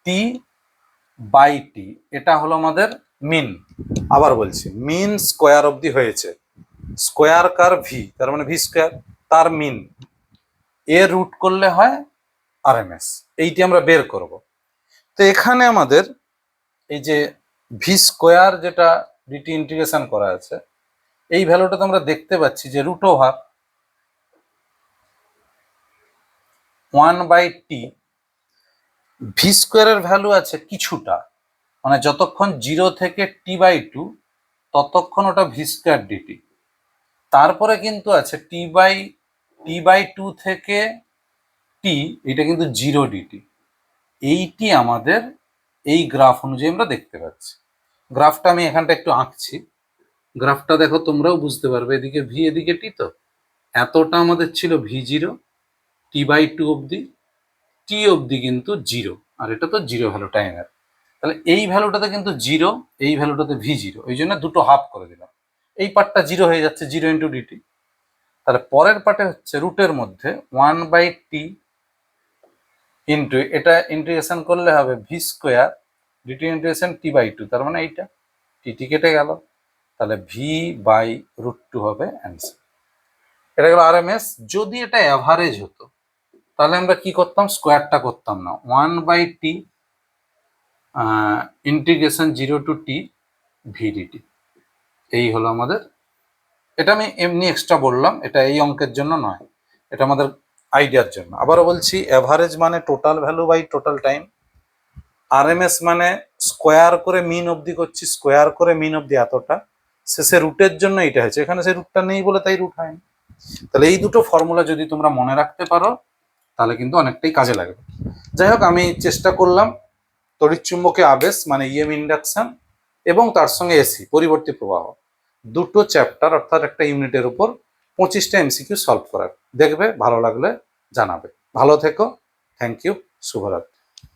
Speaker 1: T/T, এটা হলো আমাদের মিন। আবার বলছি, মিন স্কোয়ার অবধি হয়েছে, স্কোয়ার কার ভি, তার মানে ভি স্কোয়ার, তার মিন এ রুট করলে হয় আরএমএস, এইটি আমরা বের করব। তো এখানে আমাদের এই যে ভি স্কোয়ার যেটা ডিটি ইন্টিগ্রেশন করা আছে, এই ভ্যালুটা তো আমরা দেখতে পাচ্ছি যে রুট ওভার 1/T। ভি স্কোয়ারের ভ্যালু আছে কিছুটা, মানে যতক্ষণ 0 থেকে T/2 ততক্ষণ ওটা ভি স্কোয়ার ডিটি, তারপরে কিন্তু আছে T/2 থেকে T, এটা কিন্তু 0 ডিটি। এইটি আমাদের এই গ্রাফ অনুযায়ী আমরা দেখতে পাচ্ছি। গ্রাফটা আমি এখানটা একটু আঁকছি, গ্রাফটা দেখো তোমরাও বুঝতে পারবে, এদিকে ভি এদিকে টি, তো এতটা আমাদের ছিল V0 T/2 অবধি, টি অবধি কিন্তু 0, আর এটা তো 0 ভ্যালু টাইমের, তাহলে এই ভ্যালুটাতে কিন্তু 0, এই ভ্যালুটাতে V0, ওই জন্য দুটো হাফ করে দিলাম, এই পার্টটা 0 হয়ে যাচ্ছে, 0 ইন্টু ডিটি। তাহলে পরের পার্টে হচ্ছে রুটের মধ্যে 1/T ইন্টু, এটা ইন্টিগ্রেশন করলে হবে V square DT integration T/2, তার মানে এইটা টি কেটে গেল, তাহলে V/√2 হবে অ্যান্সার। এটা গেল আরএমএস। যদি এটা অ্যাভারেজ হতো, তাহলে আমরা কি করতাম, স্কোয়ারটা করতাম না, 1/T integration 0 two T VDT, এই হলো আমাদের। এটা আমি এমনি এক্সট্রা বললাম, এটা এই অঙ্কের জন্য নয়, এটা আমাদের আইডিয়ার জন্য। আবারও বলছি, অ্যাভারেজ মানে total value by total time, RMS মানে স্কোয়ার করে মিন অবধি করছি, স্কোয়ার করে মিন অবধি এতটা, শেষে রুটের জন্য এটা হয়েছে, এখানে সেই রুটটা নেই বলে তাই রুট হয়নি। তাহলে এই দুটো ফর্মুলা যদি তোমরা মনে রাখতে পারো, তাহলে কিন্তু অনেকটাই কাজে লাগবে। যাই হোক, আমি চেষ্টা করলাম তড়িৎচুম্বকে আবেশ মানে ইএম ইন্ডাকশন এবং তার সঙ্গে এসি পরিবর্তী প্রবাহ, দুটো চ্যাপ্টার অর্থাৎ একটা ইউনিটের উপর 25টা এমসিকিউ সলভ করার। দেখবে, ভালো লাগলে জানাবে। ভালো থেকো, থ্যাংক ইউ, শুভরাত্রি।